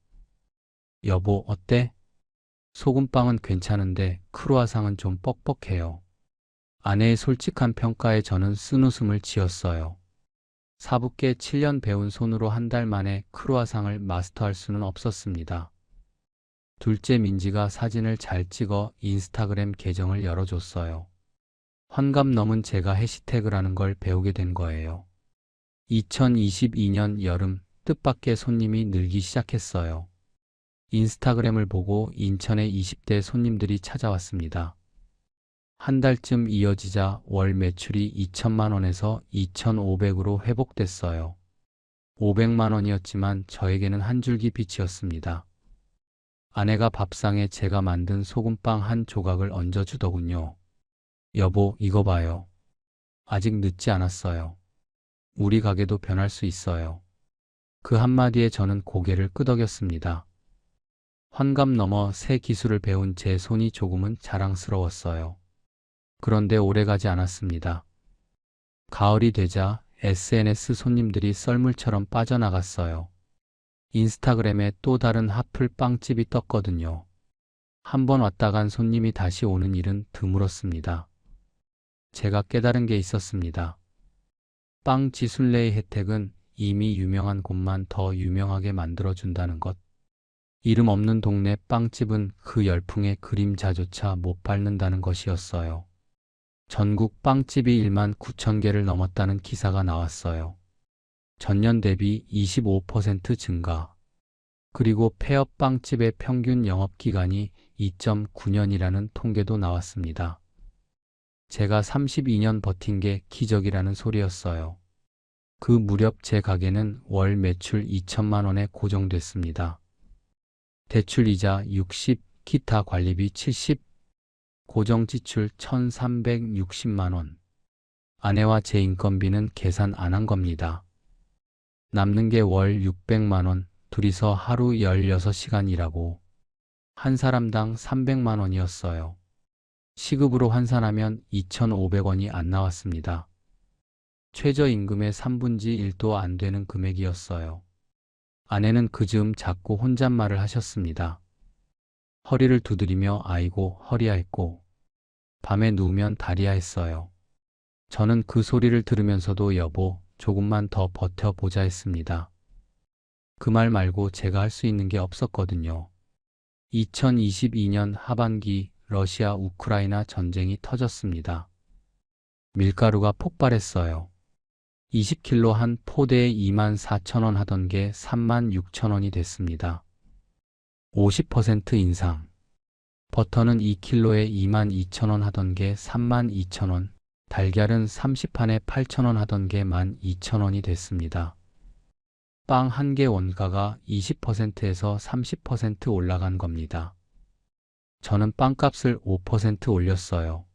여보, 어때? 소금빵은 괜찮은데 크루아상은 좀 뻑뻑해요. 아내의 솔직한 평가에 저는 쓴웃음을 지었어요. 사부께 7년 배운 손으로 한 달 만에 크루아상을 마스터할 수는 없었습니다. 둘째 민지가 사진을 잘 찍어 인스타그램 계정을 열어줬어요. 환갑 넘은 제가 해시태그라는 걸 배우게 된 거예요. 2022년 여름 뜻밖의 손님이 늘기 시작했어요. 인스타그램을 보고 인천의 20대 손님들이 찾아왔습니다. 한 달쯤 이어지자 월 매출이 2천만 원에서 2,500으로 회복됐어요. 500만 원이었지만 저에게는 한 줄기 빛이었습니다. 아내가 밥상에 제가 만든 소금빵 한 조각을 얹어주더군요. 여보, 이거 봐요. 아직 늦지 않았어요. 우리 가게도 변할 수 있어요. 그 한마디에 저는 고개를 끄덕였습니다. 환갑 넘어 새 기술을 배운 제 손이 조금은 자랑스러웠어요. 그런데 오래가지 않았습니다. 가을이 되자 SNS 손님들이 썰물처럼 빠져나갔어요. 인스타그램에 또 다른 핫플 빵집이 떴거든요. 한 번 왔다 간 손님이 다시 오는 일은 드물었습니다. 제가 깨달은 게 있었습니다. 빵 지순례의 혜택은 이미 유명한 곳만 더 유명하게 만들어준다는 것. 이름 없는 동네 빵집은 그 열풍의 그림자조차 못 밟는다는 것이었어요. 전국 빵집이 1만 9천 개를 넘었다는 기사가 나왔어요. 전년 대비 25% 증가. 그리고 폐업 빵집의 평균 영업기간이 2.9년이라는 통계도 나왔습니다. 제가 32년 버틴 게 기적이라는 소리였어요. 그 무렵 제 가게는 월 매출 2천만 원에 고정됐습니다. 대출이자 60, 기타 관리비 70, 고정 지출 1,360만 원. 아내와 제 인건비는 계산 안 한 겁니다. 남는 게 월 600만 원, 둘이서 하루 16시간 일하고 한 사람당 300만 원이었어요. 시급으로 환산하면 2,500원이 안 나왔습니다. 최저임금의 3분의 1도 안 되는 금액이었어요. 아내는 그 즈음 자꾸 혼잣말을 하셨습니다. 허리를 두드리며 아이고 허리야 했고 밤에 누우면 다리야 했어요. 저는 그 소리를 들으면서도 여보 조금만 더 버텨보자 했습니다. 그 말 말고 제가 할 수 있는 게 없었거든요. 2022년 하반기 러시아 우크라이나 전쟁이 터졌습니다. 밀가루가 폭발했어요. 20kg 한 포대에 24,000원 하던 게 36,000원이 됐습니다. 50% 인상. 버터는 2kg에 22,000원 하던 게 32,000원, 달걀은 30판에 8,000원 하던 게 12,000원이 됐습니다. 빵 한 개 원가가 20%에서 30% 올라간 겁니다. 저는 빵값을 5% 올렸어요.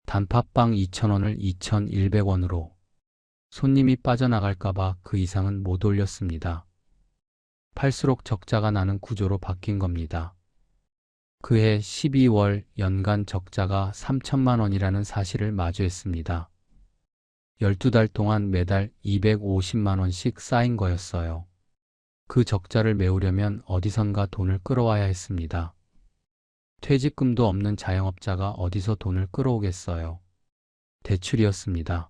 단팥빵 2,000원을 2,100원으로. 손님이 빠져나갈까봐 그 이상은 못 올렸습니다. 팔수록 적자가 나는 구조로 바뀐 겁니다. 그해 12월 연간 적자가 3천만 원이라는 사실을 마주했습니다. 12달 동안 매달 250만 원씩 쌓인 거였어요. 그 적자를 메우려면 어디선가 돈을 끌어와야 했습니다. 퇴직금도 없는 자영업자가 어디서 돈을 끌어오겠어요. 대출이었습니다.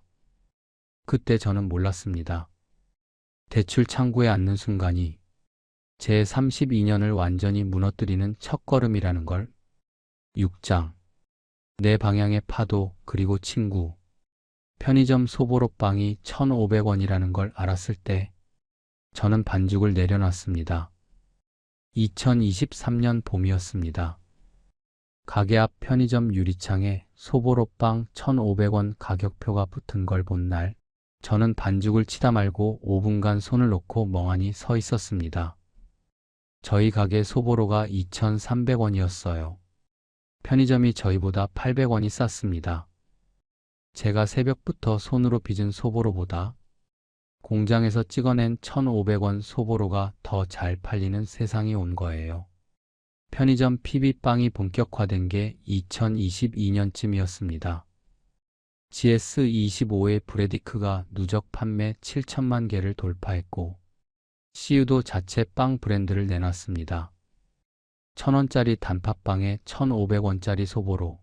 그때 저는 몰랐습니다. 대출 창구에 앉는 순간이 제 32년을 완전히 무너뜨리는 첫걸음이라는 걸. 6장. 내 방향의 파도 그리고 친구. 편의점 소보로빵이 1,500원이라는 걸 알았을 때 저는 반죽을 내려놨습니다. 2023년 봄이었습니다. 가게 앞 편의점 유리창에 소보로빵 1,500원 가격표가 붙은 걸 본 날, 저는 반죽을 치다 말고 5분간 손을 놓고 멍하니 서 있었습니다. 저희 가게 소보로가 2,300원이었어요. 편의점이 저희보다 800원이 쌌습니다. 제가 새벽부터 손으로 빚은 소보로보다 공장에서 찍어낸 1,500원 소보로가 더 잘 팔리는 세상이 온 거예요. 편의점 PB빵이 본격화된 게 2022년쯤이었습니다. GS25의 브레디크가 누적 판매 7천만 개를 돌파했고, CU도 자체 빵 브랜드를 내놨습니다. 1,000원짜리 단팥빵에 1,500원짜리 소보로.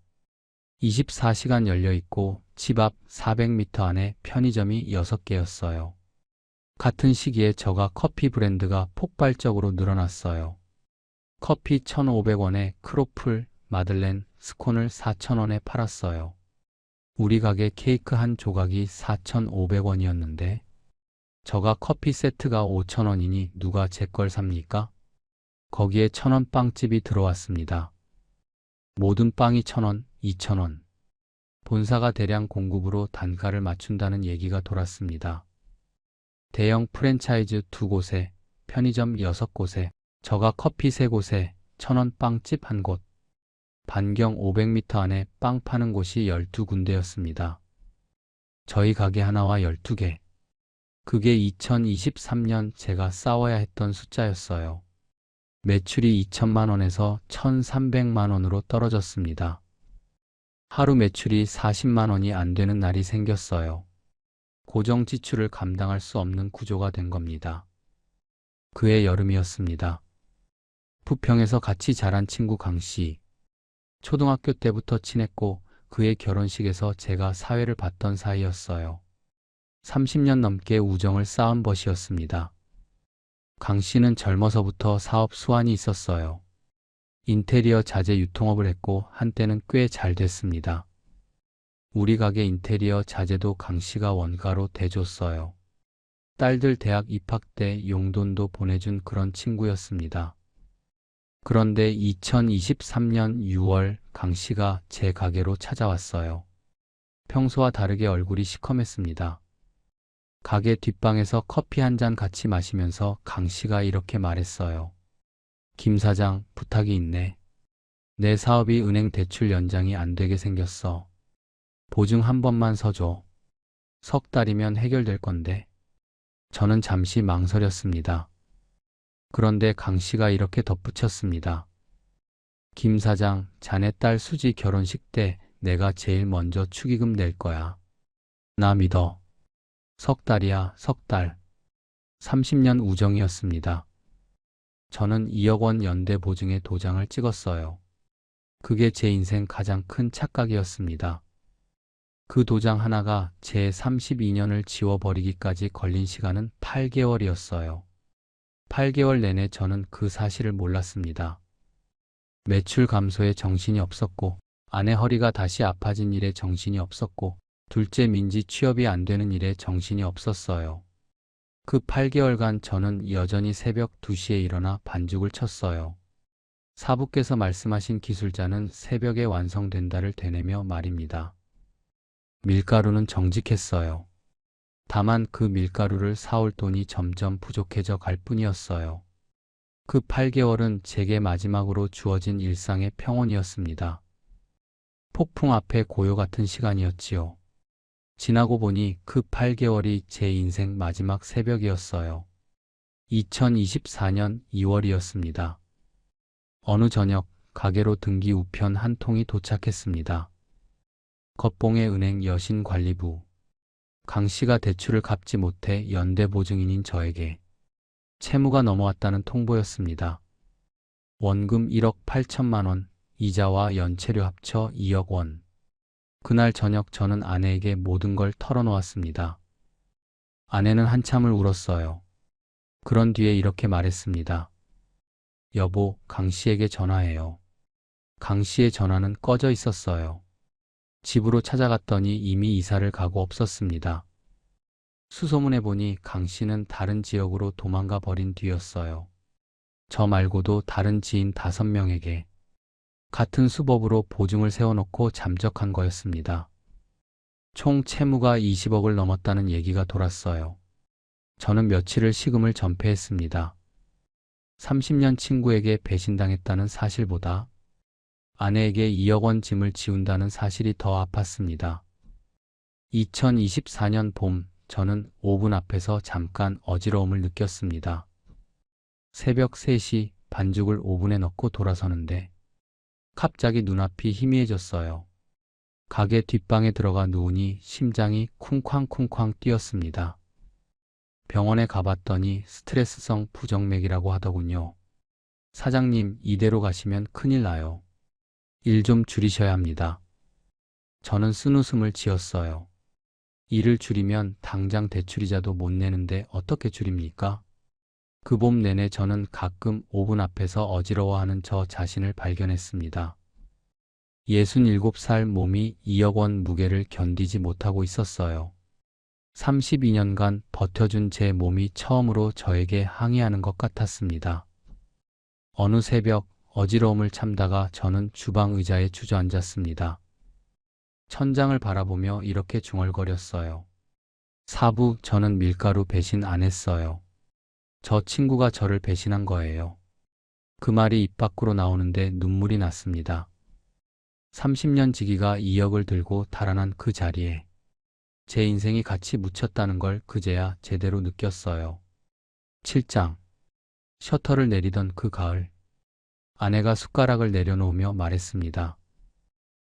24시간 열려있고 집 앞 400m 안에 편의점이 6개였어요. 같은 시기에 저가 커피 브랜드가 폭발적으로 늘어났어요. 커피 1,500원에 크로플, 마들렌, 스콘을 4,000원에 팔았어요. 우리 가게 케이크 한 조각이 4,500원이었는데 저가 커피 세트가 5,000원이니 누가 제 걸 삽니까? 거기에 1,000원 빵집이 들어왔습니다. 모든 빵이 1,000원, 2,000원. 본사가 대량 공급으로 단가를 맞춘다는 얘기가 돌았습니다. 대형 프랜차이즈 2곳에, 편의점 6곳에, 저가 커피 3곳에, 1,000원 빵집 1곳. 반경 500m 안에 빵 파는 곳이 12군데였습니다. 저희 가게 하나와 12개. 그게 2023년 제가 싸워야 했던 숫자였어요. 매출이 2천만 원에서 1,300만 원으로 떨어졌습니다. 하루 매출이 40만 원이 안 되는 날이 생겼어요. 고정 지출을 감당할 수 없는 구조가 된 겁니다. 그해 여름이었습니다. 부평에서 같이 자란 친구 강씨. 초등학교 때부터 친했고 그의 결혼식에서 제가 사회를 봤던 사이였어요. 30년 넘게 우정을 쌓은 벗이었습니다. 강 씨는 젊어서부터 사업 수완이 있었어요. 인테리어 자재 유통업을 했고 한때는 꽤 잘 됐습니다. 우리 가게 인테리어 자재도 강 씨가 원가로 대줬어요. 딸들 대학 입학 때 용돈도 보내준 그런 친구였습니다. 그런데 2023년 6월 강 씨가 제 가게로 찾아왔어요. 평소와 다르게 얼굴이 시커맸습니다. 가게 뒷방에서 커피 한 잔 같이 마시면서 강 씨가 이렇게 말했어요. 김 사장, 부탁이 있네. 내 사업이 은행 대출 연장이 안 되게 생겼어. 보증 한 번만 서줘. 석 달이면 해결될 건데. 저는 잠시 망설였습니다. 그런데 강 씨가 이렇게 덧붙였습니다. 김 사장, 자네 딸 수지 결혼식 때 내가 제일 먼저 축의금 낼 거야. 나 믿어. 석 달이야, 석 달. 30년 우정이었습니다. 저는 2억 원 연대 보증에 도장을 찍었어요. 그게 제 인생 가장 큰 착각이었습니다. 그 도장 하나가 제 32년을 지워버리기까지 걸린 시간은 8개월이었어요. 8개월 내내 저는 그 사실을 몰랐습니다. 매출 감소에 정신이 없었고, 아내 허리가 다시 아파진 일에 정신이 없었고, 둘째 민지 취업이 안 되는 일에 정신이 없었어요. 그 8개월간 저는 여전히 새벽 2시에 일어나 반죽을 쳤어요. 사부께서 말씀하신 기술자는 새벽에 완성된다를 되뇌며 말입니다. 밀가루는 정직했어요. 다만 그 밀가루를 사올 돈이 점점 부족해져 갈 뿐이었어요. 그 8개월은 제게 마지막으로 주어진 일상의 평온이었습니다. 폭풍 앞에 고요 같은 시간이었지요. 지나고 보니 그 8개월이 제 인생 마지막 새벽이었어요. 2024년 2월이었습니다. 어느 저녁 가게로 등기 우편 한 통이 도착했습니다. 겉봉의 은행 여신관리부. 강 씨가 대출을 갚지 못해 연대 보증인인 저에게 채무가 넘어왔다는 통보였습니다. 원금 1억 8천만 원, 이자와 연체료 합쳐 2억 원. 그날 저녁 저는 아내에게 모든 걸 털어놓았습니다. 아내는 한참을 울었어요. 그런 뒤에 이렇게 말했습니다. 여보, 강 씨에게 전화해요. 강 씨의 전화는 꺼져 있었어요. 집으로 찾아갔더니 이미 이사를 가고 없었습니다. 수소문해 보니 강 씨는 다른 지역으로 도망가 버린 뒤였어요. 저 말고도 다른 지인 5명에게. 같은 수법으로 보증을 세워놓고 잠적한 거였습니다. 총 채무가 20억을 넘었다는 얘기가 돌았어요. 저는 며칠을 식음을 전폐했습니다. 30년 친구에게 배신당했다는 사실보다 아내에게 2억 원 짐을 지운다는 사실이 더 아팠습니다. 2024년 봄, 저는 오븐 앞에서 잠깐 어지러움을 느꼈습니다. 새벽 3시 반죽을 오븐에 넣고 돌아서는데 갑자기 눈앞이 희미해졌어요. 가게 뒷방에 들어가 누우니 심장이 쿵쾅쿵쾅 뛰었습니다. 병원에 가봤더니 스트레스성 부정맥이라고 하더군요. 사장님, 이대로 가시면 큰일 나요. 일 좀 줄이셔야 합니다. 저는 쓴웃음을 지었어요. 일을 줄이면 당장 대출이자도 못 내는데 어떻게 줄입니까? 그 봄 내내 저는 가끔 오븐 앞에서 어지러워하는 저 자신을 발견했습니다. 67살 몸이 2억 원 무게를 견디지 못하고 있었어요. 32년간 버텨준 제 몸이 처음으로 저에게 항의하는 것 같았습니다. 어느 새벽 어지러움을 참다가 저는 주방 의자에 주저앉았습니다. 천장을 바라보며 이렇게 중얼거렸어요. 사부, 저는 밀가루 배신 안 했어요. 저 친구가 저를 배신한 거예요. 그 말이 입 밖으로 나오는데 눈물이 났습니다. 30년 지기가 2억을 들고 달아난 그 자리에 제 인생이 같이 묻혔다는 걸 그제야 제대로 느꼈어요. 7장. 셔터를 내리던 그 가을, 아내가 숟가락을 내려놓으며 말했습니다.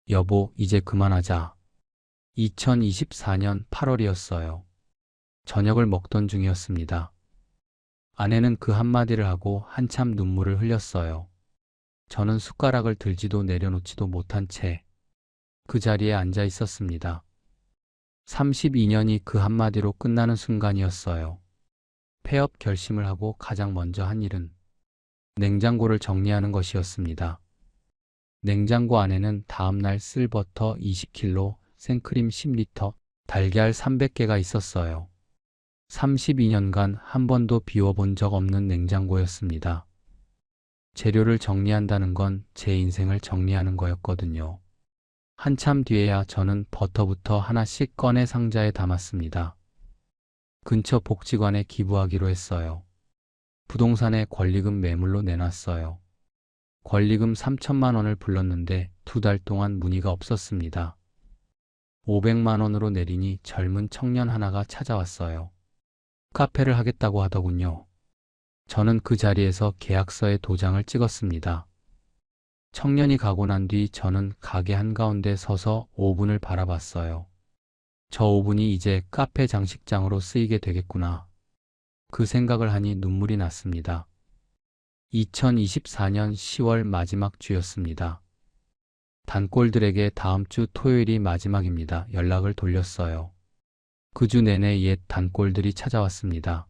여보, 이제 그만하자. 2024년 8월이었어요. 저녁을 먹던 중이었습니다. 아내는 그 한마디를 하고 한참 눈물을 흘렸어요. 저는 숟가락을 들지도 내려놓지도 못한 채 그 자리에 앉아 있었습니다. 32년이 그 한마디로 끝나는 순간이었어요. 폐업 결심을 하고 가장 먼저 한 일은 냉장고를 정리하는 것이었습니다. 냉장고 안에는 다음날 쓸 버터 20kg, 생크림 10리터, 달걀 300개가 있었어요. 32년간 한 번도 비워본 적 없는 냉장고였습니다. 재료를 정리한다는 건 제 인생을 정리하는 거였거든요. 한참 뒤에야 저는 버터부터 하나씩 꺼내 상자에 담았습니다. 근처 복지관에 기부하기로 했어요. 부동산에 권리금 매물로 내놨어요. 권리금 3천만 원을 불렀는데 2달 동안 문의가 없었습니다. 500만 원으로 내리니 젊은 청년 하나가 찾아왔어요. 카페를 하겠다고 하더군요. 저는 그 자리에서 계약서에 도장을 찍었습니다. 청년이 가고 난 뒤 저는 가게 한가운데 서서 오븐을 바라봤어요. 저 오븐이 이제 카페 장식장으로 쓰이게 되겠구나. 그 생각을 하니 눈물이 났습니다. 2024년 10월 마지막 주였습니다. 단골들에게 다음 주 토요일이 마지막입니다. 연락을 돌렸어요. 그 주 내내 옛 단골들이 찾아왔습니다.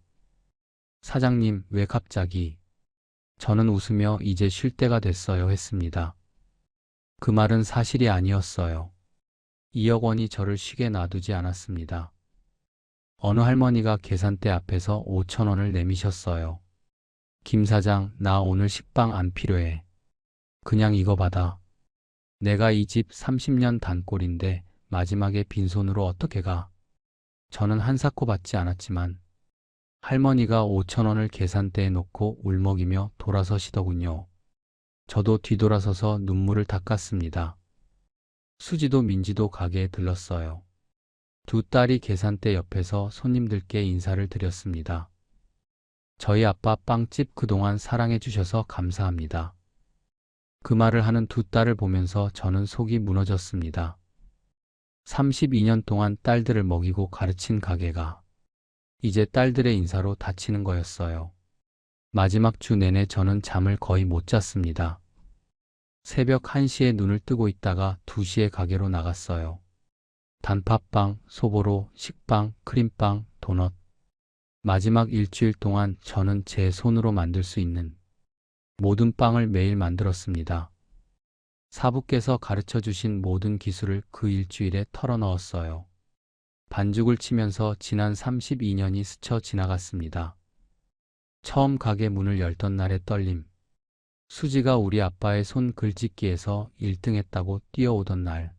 사장님, 왜 갑자기? 저는 웃으며 이제 쉴 때가 됐어요 했습니다. 그 말은 사실이 아니었어요. 2억 원이 저를 쉬게 놔두지 않았습니다. 어느 할머니가 계산대 앞에서 5천 원을 내미셨어요. 김 사장, 나 오늘 식빵 안 필요해. 그냥 이거 받아. 내가 이 집 30년 단골인데 마지막에 빈손으로 어떻게 가? 저는 한사코 받지 않았지만 할머니가 5천 원을 계산대에 놓고 울먹이며 돌아서시더군요. 저도 뒤돌아서서 눈물을 닦았습니다. 수지도 민지도 가게에 들렀어요. 두 딸이 계산대 옆에서 손님들께 인사를 드렸습니다. 저희 아빠 빵집 그동안 사랑해 주셔서 감사합니다. 그 말을 하는 두 딸을 보면서 저는 속이 무너졌습니다. 32년 동안 딸들을 먹이고 가르친 가게가 이제 딸들의 인사로 닫히는 거였어요. 마지막 주 내내 저는 잠을 거의 못 잤습니다. 새벽 1시에 눈을 뜨고 있다가 2시에 가게로 나갔어요. 단팥빵, 소보로, 식빵, 크림빵, 도넛. 마지막 일주일 동안 저는 제 손으로 만들 수 있는 모든 빵을 매일 만들었습니다. 사부께서 가르쳐 주신 모든 기술을 그 일주일에 털어넣었어요. 반죽을 치면서 지난 32년이 스쳐 지나갔습니다. 처음 가게 문을 열던 날의 떨림, 수지가 우리 아빠의 손 글짓기에서 1등했다고 뛰어오던 날,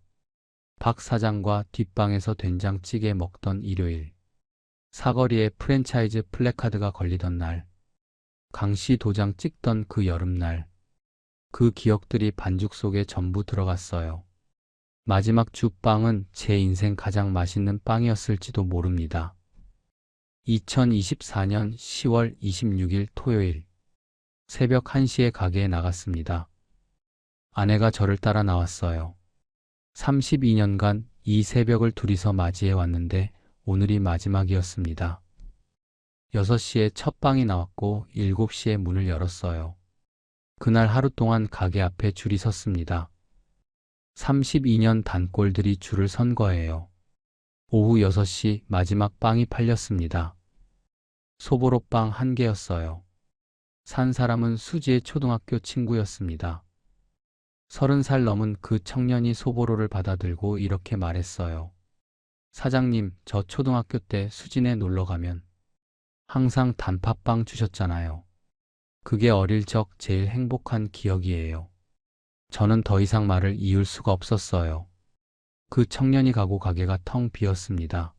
박 사장과 뒷방에서 된장찌개 먹던 일요일, 사거리에 프랜차이즈 플래카드가 걸리던 날, 강씨 도장 찍던 그 여름날, 그 기억들이 반죽 속에 전부 들어갔어요. 마지막 주빵은 제 인생 가장 맛있는 빵이었을지도 모릅니다. 2024년 10월 26일 토요일, 새벽 1시에 가게에 나갔습니다. 아내가 저를 따라 나왔어요. 32년간 이 새벽을 둘이서 맞이해 왔는데 오늘이 마지막이었습니다. 6시에 첫 빵이 나왔고 7시에 문을 열었어요. 그날 하루 동안 가게 앞에 줄이 섰습니다. 32년 단골들이 줄을 선 거예요. 오후 6시 마지막 빵이 팔렸습니다. 소보로빵 1개였어요. 산 사람은 수지의 초등학교 친구였습니다. 30살 넘은 그 청년이 소보로를 받아들고 이렇게 말했어요. 사장님, 저 초등학교 때 수진에 놀러 가면 항상 단팥빵 주셨잖아요. 그게 어릴 적 제일 행복한 기억이에요. 저는 더 이상 말을 이을 수가 없었어요. 그 청년이 가고 가게가 텅 비었습니다.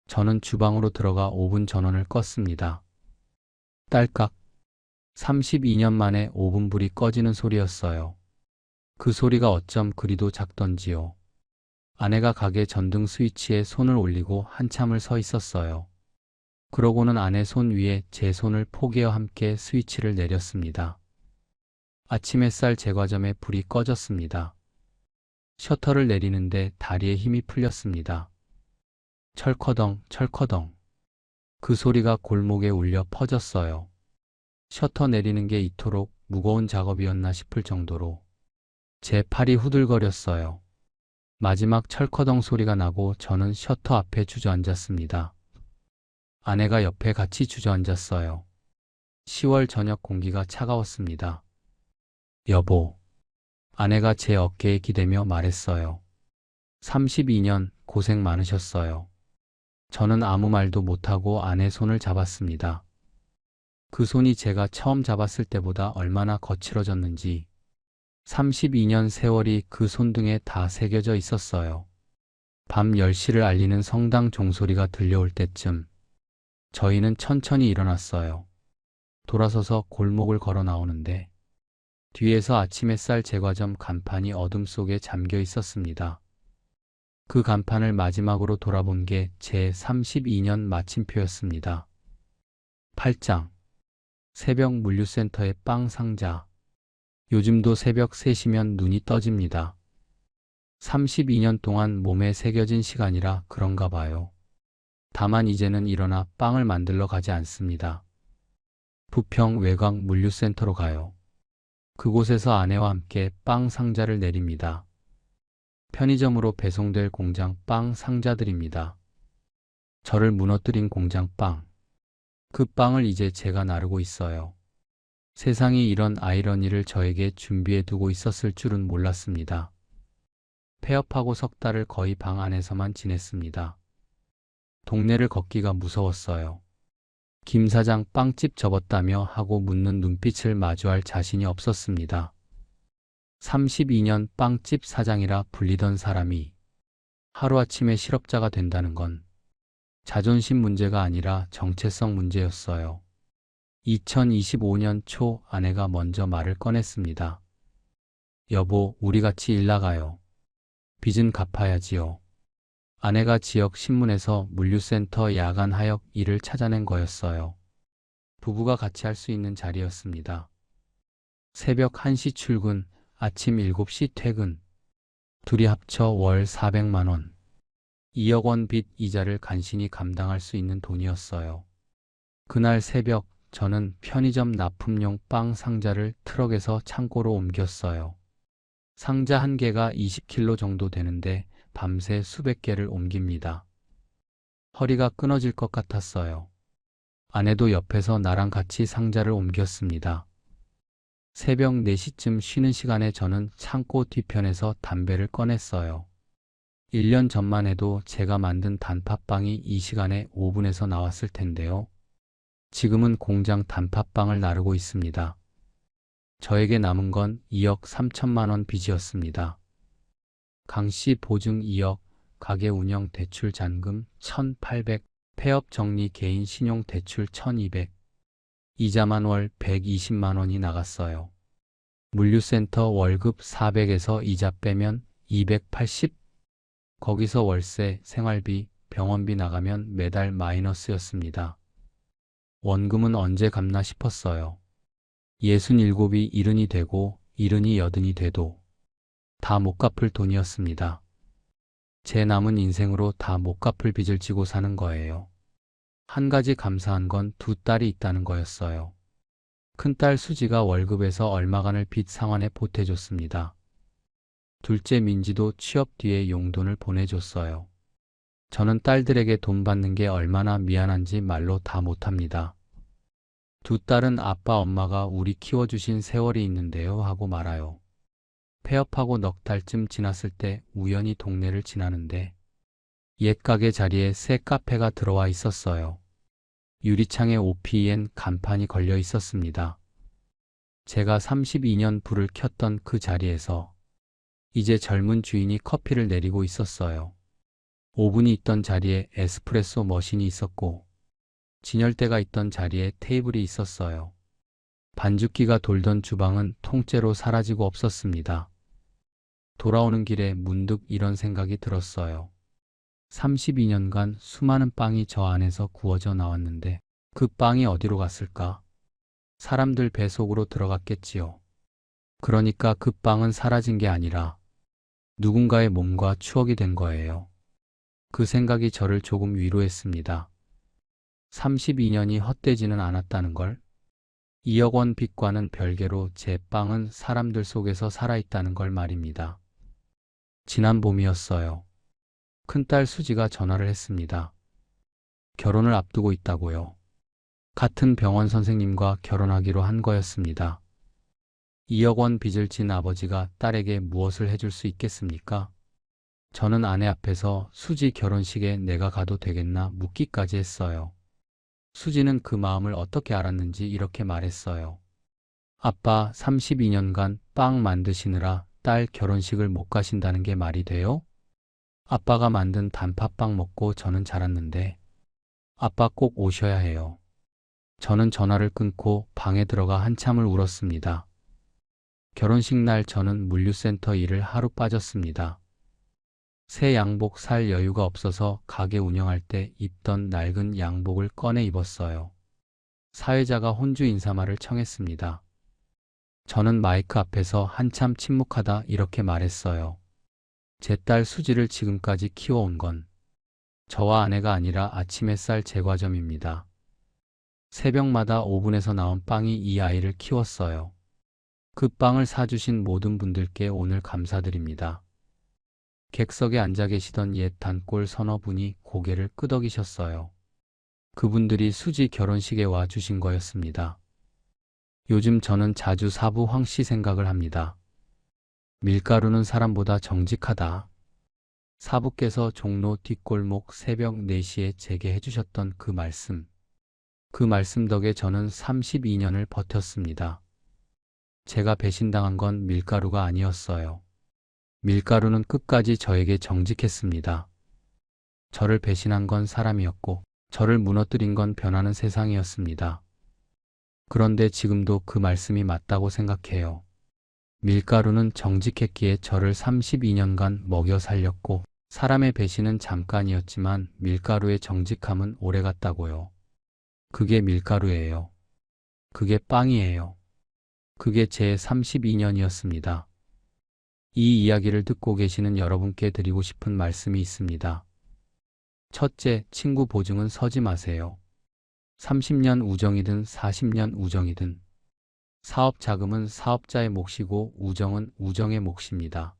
저는 주방으로 들어가 오븐 전원을 껐습니다. 딸깍. 32년 만에 오븐불이 꺼지는 소리였어요. 그 소리가 어쩜 그리도 작던지요. 아내가 가게 전등 스위치에 손을 올리고 한참을 서 있었어요. 그러고는 아내 손 위에 제 손을 포개어 함께 스위치를 내렸습니다. 아침 햇살 제과점에 불이 꺼졌습니다. 셔터를 내리는데 다리에 힘이 풀렸습니다. 철커덩, 철커덩. 그 소리가 골목에 울려 퍼졌어요. 셔터 내리는 게 이토록 무거운 작업이었나 싶을 정도로 제 팔이 후들거렸어요. 마지막 철커덩 소리가 나고 저는 셔터 앞에 주저앉았습니다. 아내가 옆에 같이 주저앉았어요. 10월 저녁 공기가 차가웠습니다. 여보. 아내가 제 어깨에 기대며 말했어요. 32년 고생 많으셨어요. 저는 아무 말도 못하고 아내 손을 잡았습니다. 그 손이 제가 처음 잡았을 때보다 얼마나 거칠어졌는지 32년 세월이 그 손등에 다 새겨져 있었어요. 밤 10시를 알리는 성당 종소리가 들려올 때쯤 저희는 천천히 일어났어요. 돌아서서 골목을 걸어 나오는데 뒤에서 아침 햇살 제과점 간판이 어둠 속에 잠겨 있었습니다. 그 간판을 마지막으로 돌아본 게 제 32년 마침표였습니다. 8장. 새벽 물류센터의 빵 상자. 요즘도 새벽 3시면 눈이 떠집니다. 32년 동안 몸에 새겨진 시간이라 그런가 봐요. 다만 이제는 일어나 빵을 만들러 가지 않습니다. 부평 외곽 물류센터로 가요. 그곳에서 아내와 함께 빵 상자를 내립니다. 편의점으로 배송될 공장 빵 상자들입니다. 저를 무너뜨린 공장 빵. 그 빵을 이제 제가 나르고 있어요. 세상이 이런 아이러니를 저에게 준비해 두고 있었을 줄은 몰랐습니다. 폐업하고 석 달을 거의 방 안에서만 지냈습니다. 동네를 걷기가 무서웠어요. 김 사장 빵집 접었다며 하고 묻는 눈빛을 마주할 자신이 없었습니다. 32년 빵집 사장이라 불리던 사람이 하루아침에 실업자가 된다는 건 자존심 문제가 아니라 정체성 문제였어요. 2025년 초 아내가 먼저 말을 꺼냈습니다. 여보, 우리 같이 일 나가요. 빚은 갚아야지요. 아내가 지역 신문에서 물류센터 야간 하역 일을 찾아낸 거였어요. 부부가 같이 할 수 있는 자리였습니다. 새벽 1시 출근, 아침 7시 퇴근. 둘이 합쳐 월 400만 원. 2억 원 빚 이자를 간신히 감당할 수 있는 돈이었어요. 그날 새벽 저는 편의점 납품용 빵 상자를 트럭에서 창고로 옮겼어요. 상자 한 개가 20kg 정도 되는데 밤새 수백 개를 옮깁니다. 허리가 끊어질 것 같았어요. 아내도 옆에서 나랑 같이 상자를 옮겼습니다. 새벽 4시쯤 쉬는 시간에 저는 창고 뒤편에서 담배를 꺼냈어요. 1년 전만 해도 제가 만든 단팥빵이 이 시간에 오븐에서 나왔을 텐데요. 지금은 공장 단팥빵을 나르고 있습니다. 저에게 남은 건 2억 3천만 원 빚이었습니다. 강씨 보증 2억, 가게 운영 대출 잔금 1,800, 폐업 정리 개인 신용 대출 1,200, 이자만 월 120만 원이 나갔어요. 물류센터 월급 400에서 이자 빼면 280, 거기서 월세, 생활비, 병원비 나가면 매달 마이너스였습니다. 원금은 언제 갚나 싶었어요. 67이 70이 되고 70이 80이 돼도 다 못 갚을 돈이었습니다. 제 남은 인생으로 다 못 갚을 빚을 지고 사는 거예요. 한 가지 감사한 건 두 딸이 있다는 거였어요. 큰딸 수지가 월급에서 얼마간을 빚 상환에 보태줬습니다. 둘째 민지도 취업 뒤에 용돈을 보내줬어요. 저는 딸들에게 돈 받는 게 얼마나 미안한지 말로 다 못합니다. 두 딸은 아빠 엄마가 우리 키워주신 세월이 있는데요 하고 말아요. 폐업하고 넉 달쯤 지났을 때 우연히 동네를 지나는데 옛 가게 자리에 새 카페가 들어와 있었어요. 유리창에 OPN 간판이 걸려 있었습니다. 제가 32년 불을 켰던 그 자리에서 이제 젊은 주인이 커피를 내리고 있었어요. 오븐이 있던 자리에 에스프레소 머신이 있었고 진열대가 있던 자리에 테이블이 있었어요. 반죽기가 돌던 주방은 통째로 사라지고 없었습니다. 돌아오는 길에 문득 이런 생각이 들었어요. 32년간 수많은 빵이 저 안에서 구워져 나왔는데 그 빵이 어디로 갔을까? 사람들 배 속으로 들어갔겠지요. 그러니까 그 빵은 사라진 게 아니라 누군가의 몸과 추억이 된 거예요. 그 생각이 저를 조금 위로했습니다. 32년이 헛되지는 않았다는 걸. 2억 원 빚과는 별개로 제 빵은 사람들 속에서 살아있다는 걸 말입니다. 지난 봄이었어요. 큰딸 수지가 전화를 했습니다. 결혼을 앞두고 있다고요. 같은 병원 선생님과 결혼하기로 한 거였습니다. 2억 원 빚을 진 아버지가 딸에게 무엇을 해줄 수 있겠습니까? 저는 아내 앞에서 수지 결혼식에 내가 가도 되겠나 묻기까지 했어요. 수지는 그 마음을 어떻게 알았는지 이렇게 말했어요. 아빠 32년간 빵 만드시느라 딸 결혼식을 못 가신다는 게 말이 돼요? 아빠가 만든 단팥빵 먹고 저는 자랐는데 아빠 꼭 오셔야 해요. 저는 전화를 끊고 방에 들어가 한참을 울었습니다. 결혼식 날 저는 물류센터 일을 하루 빠졌습니다. 새 양복 살 여유가 없어서 가게 운영할 때 입던 낡은 양복을 꺼내 입었어요. 사회자가 혼주 인사말을 청했습니다. 저는 마이크 앞에서 한참 침묵하다 이렇게 말했어요. 제 딸 수지를 지금까지 키워온 건 저와 아내가 아니라 아침 햇살 제과점입니다. 새벽마다 오븐에서 나온 빵이 이 아이를 키웠어요. 그 빵을 사주신 모든 분들께 오늘 감사드립니다. 객석에 앉아 계시던 옛 단골 서너 분이 고개를 끄덕이셨어요. 그분들이 수지 결혼식에 와 주신 거였습니다. 요즘 저는 자주 사부 황씨 생각을 합니다. 밀가루는 사람보다 정직하다. 사부께서 종로 뒷골목 새벽 4시에 제게 해주셨던 그 말씀. 그 말씀 덕에 저는 32년을 버텼습니다. 제가 배신당한 건 밀가루가 아니었어요. 밀가루는 끝까지 저에게 정직했습니다. 저를 배신한 건 사람이었고 저를 무너뜨린 건 변하는 세상이었습니다. 그런데 지금도 그 말씀이 맞다고 생각해요. 밀가루는 정직했기에 저를 32년간 먹여 살렸고 사람의 배신은 잠깐이었지만 밀가루의 정직함은 오래갔다고요. 그게 밀가루예요. 그게 빵이에요. 그게 제 32년이었습니다. 이 이야기를 듣고 계시는 여러분께 드리고 싶은 말씀이 있습니다. 첫째, 친구 보증은 서지 마세요. 30년 우정이든 40년 우정이든 사업 자금은 사업자의 몫이고 우정은 우정의 몫입니다.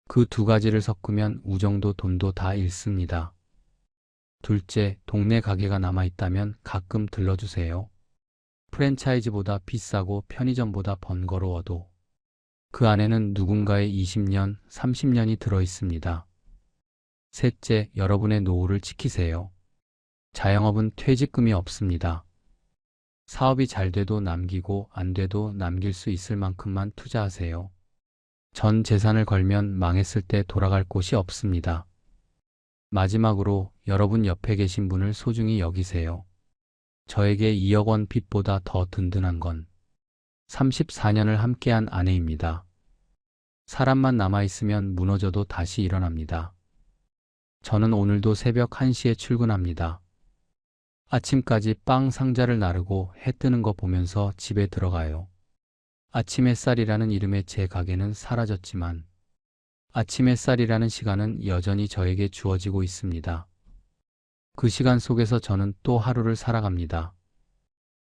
그 두 가지를 섞으면 우정도 돈도 다 잃습니다. 둘째, 동네 가게가 남아있다면 가끔 들러주세요. 프랜차이즈보다 비싸고 편의점보다 번거로워도 그 안에는 누군가의 20년, 30년이 들어있습니다. 셋째, 여러분의 노후를 지키세요. 자영업은 퇴직금이 없습니다. 사업이 잘 돼도 남기고 안 돼도 남길 수 있을 만큼만 투자하세요. 전 재산을 걸면 망했을 때 돌아갈 곳이 없습니다. 마지막으로 여러분 옆에 계신 분을 소중히 여기세요. 저에게 2억 원 빚보다 더 든든한 건 34년을 함께한 아내입니다. 사람만 남아있으면 무너져도 다시 일어납니다. 저는 오늘도 새벽 1시에 출근합니다. 아침까지 빵 상자를 나르고 해 뜨는 거 보면서 집에 들어가요. 아침 햇살이라는 이름의 제 가게는 사라졌지만 아침 햇살이라는 시간은 여전히 저에게 주어지고 있습니다. 그 시간 속에서 저는 또 하루를 살아갑니다.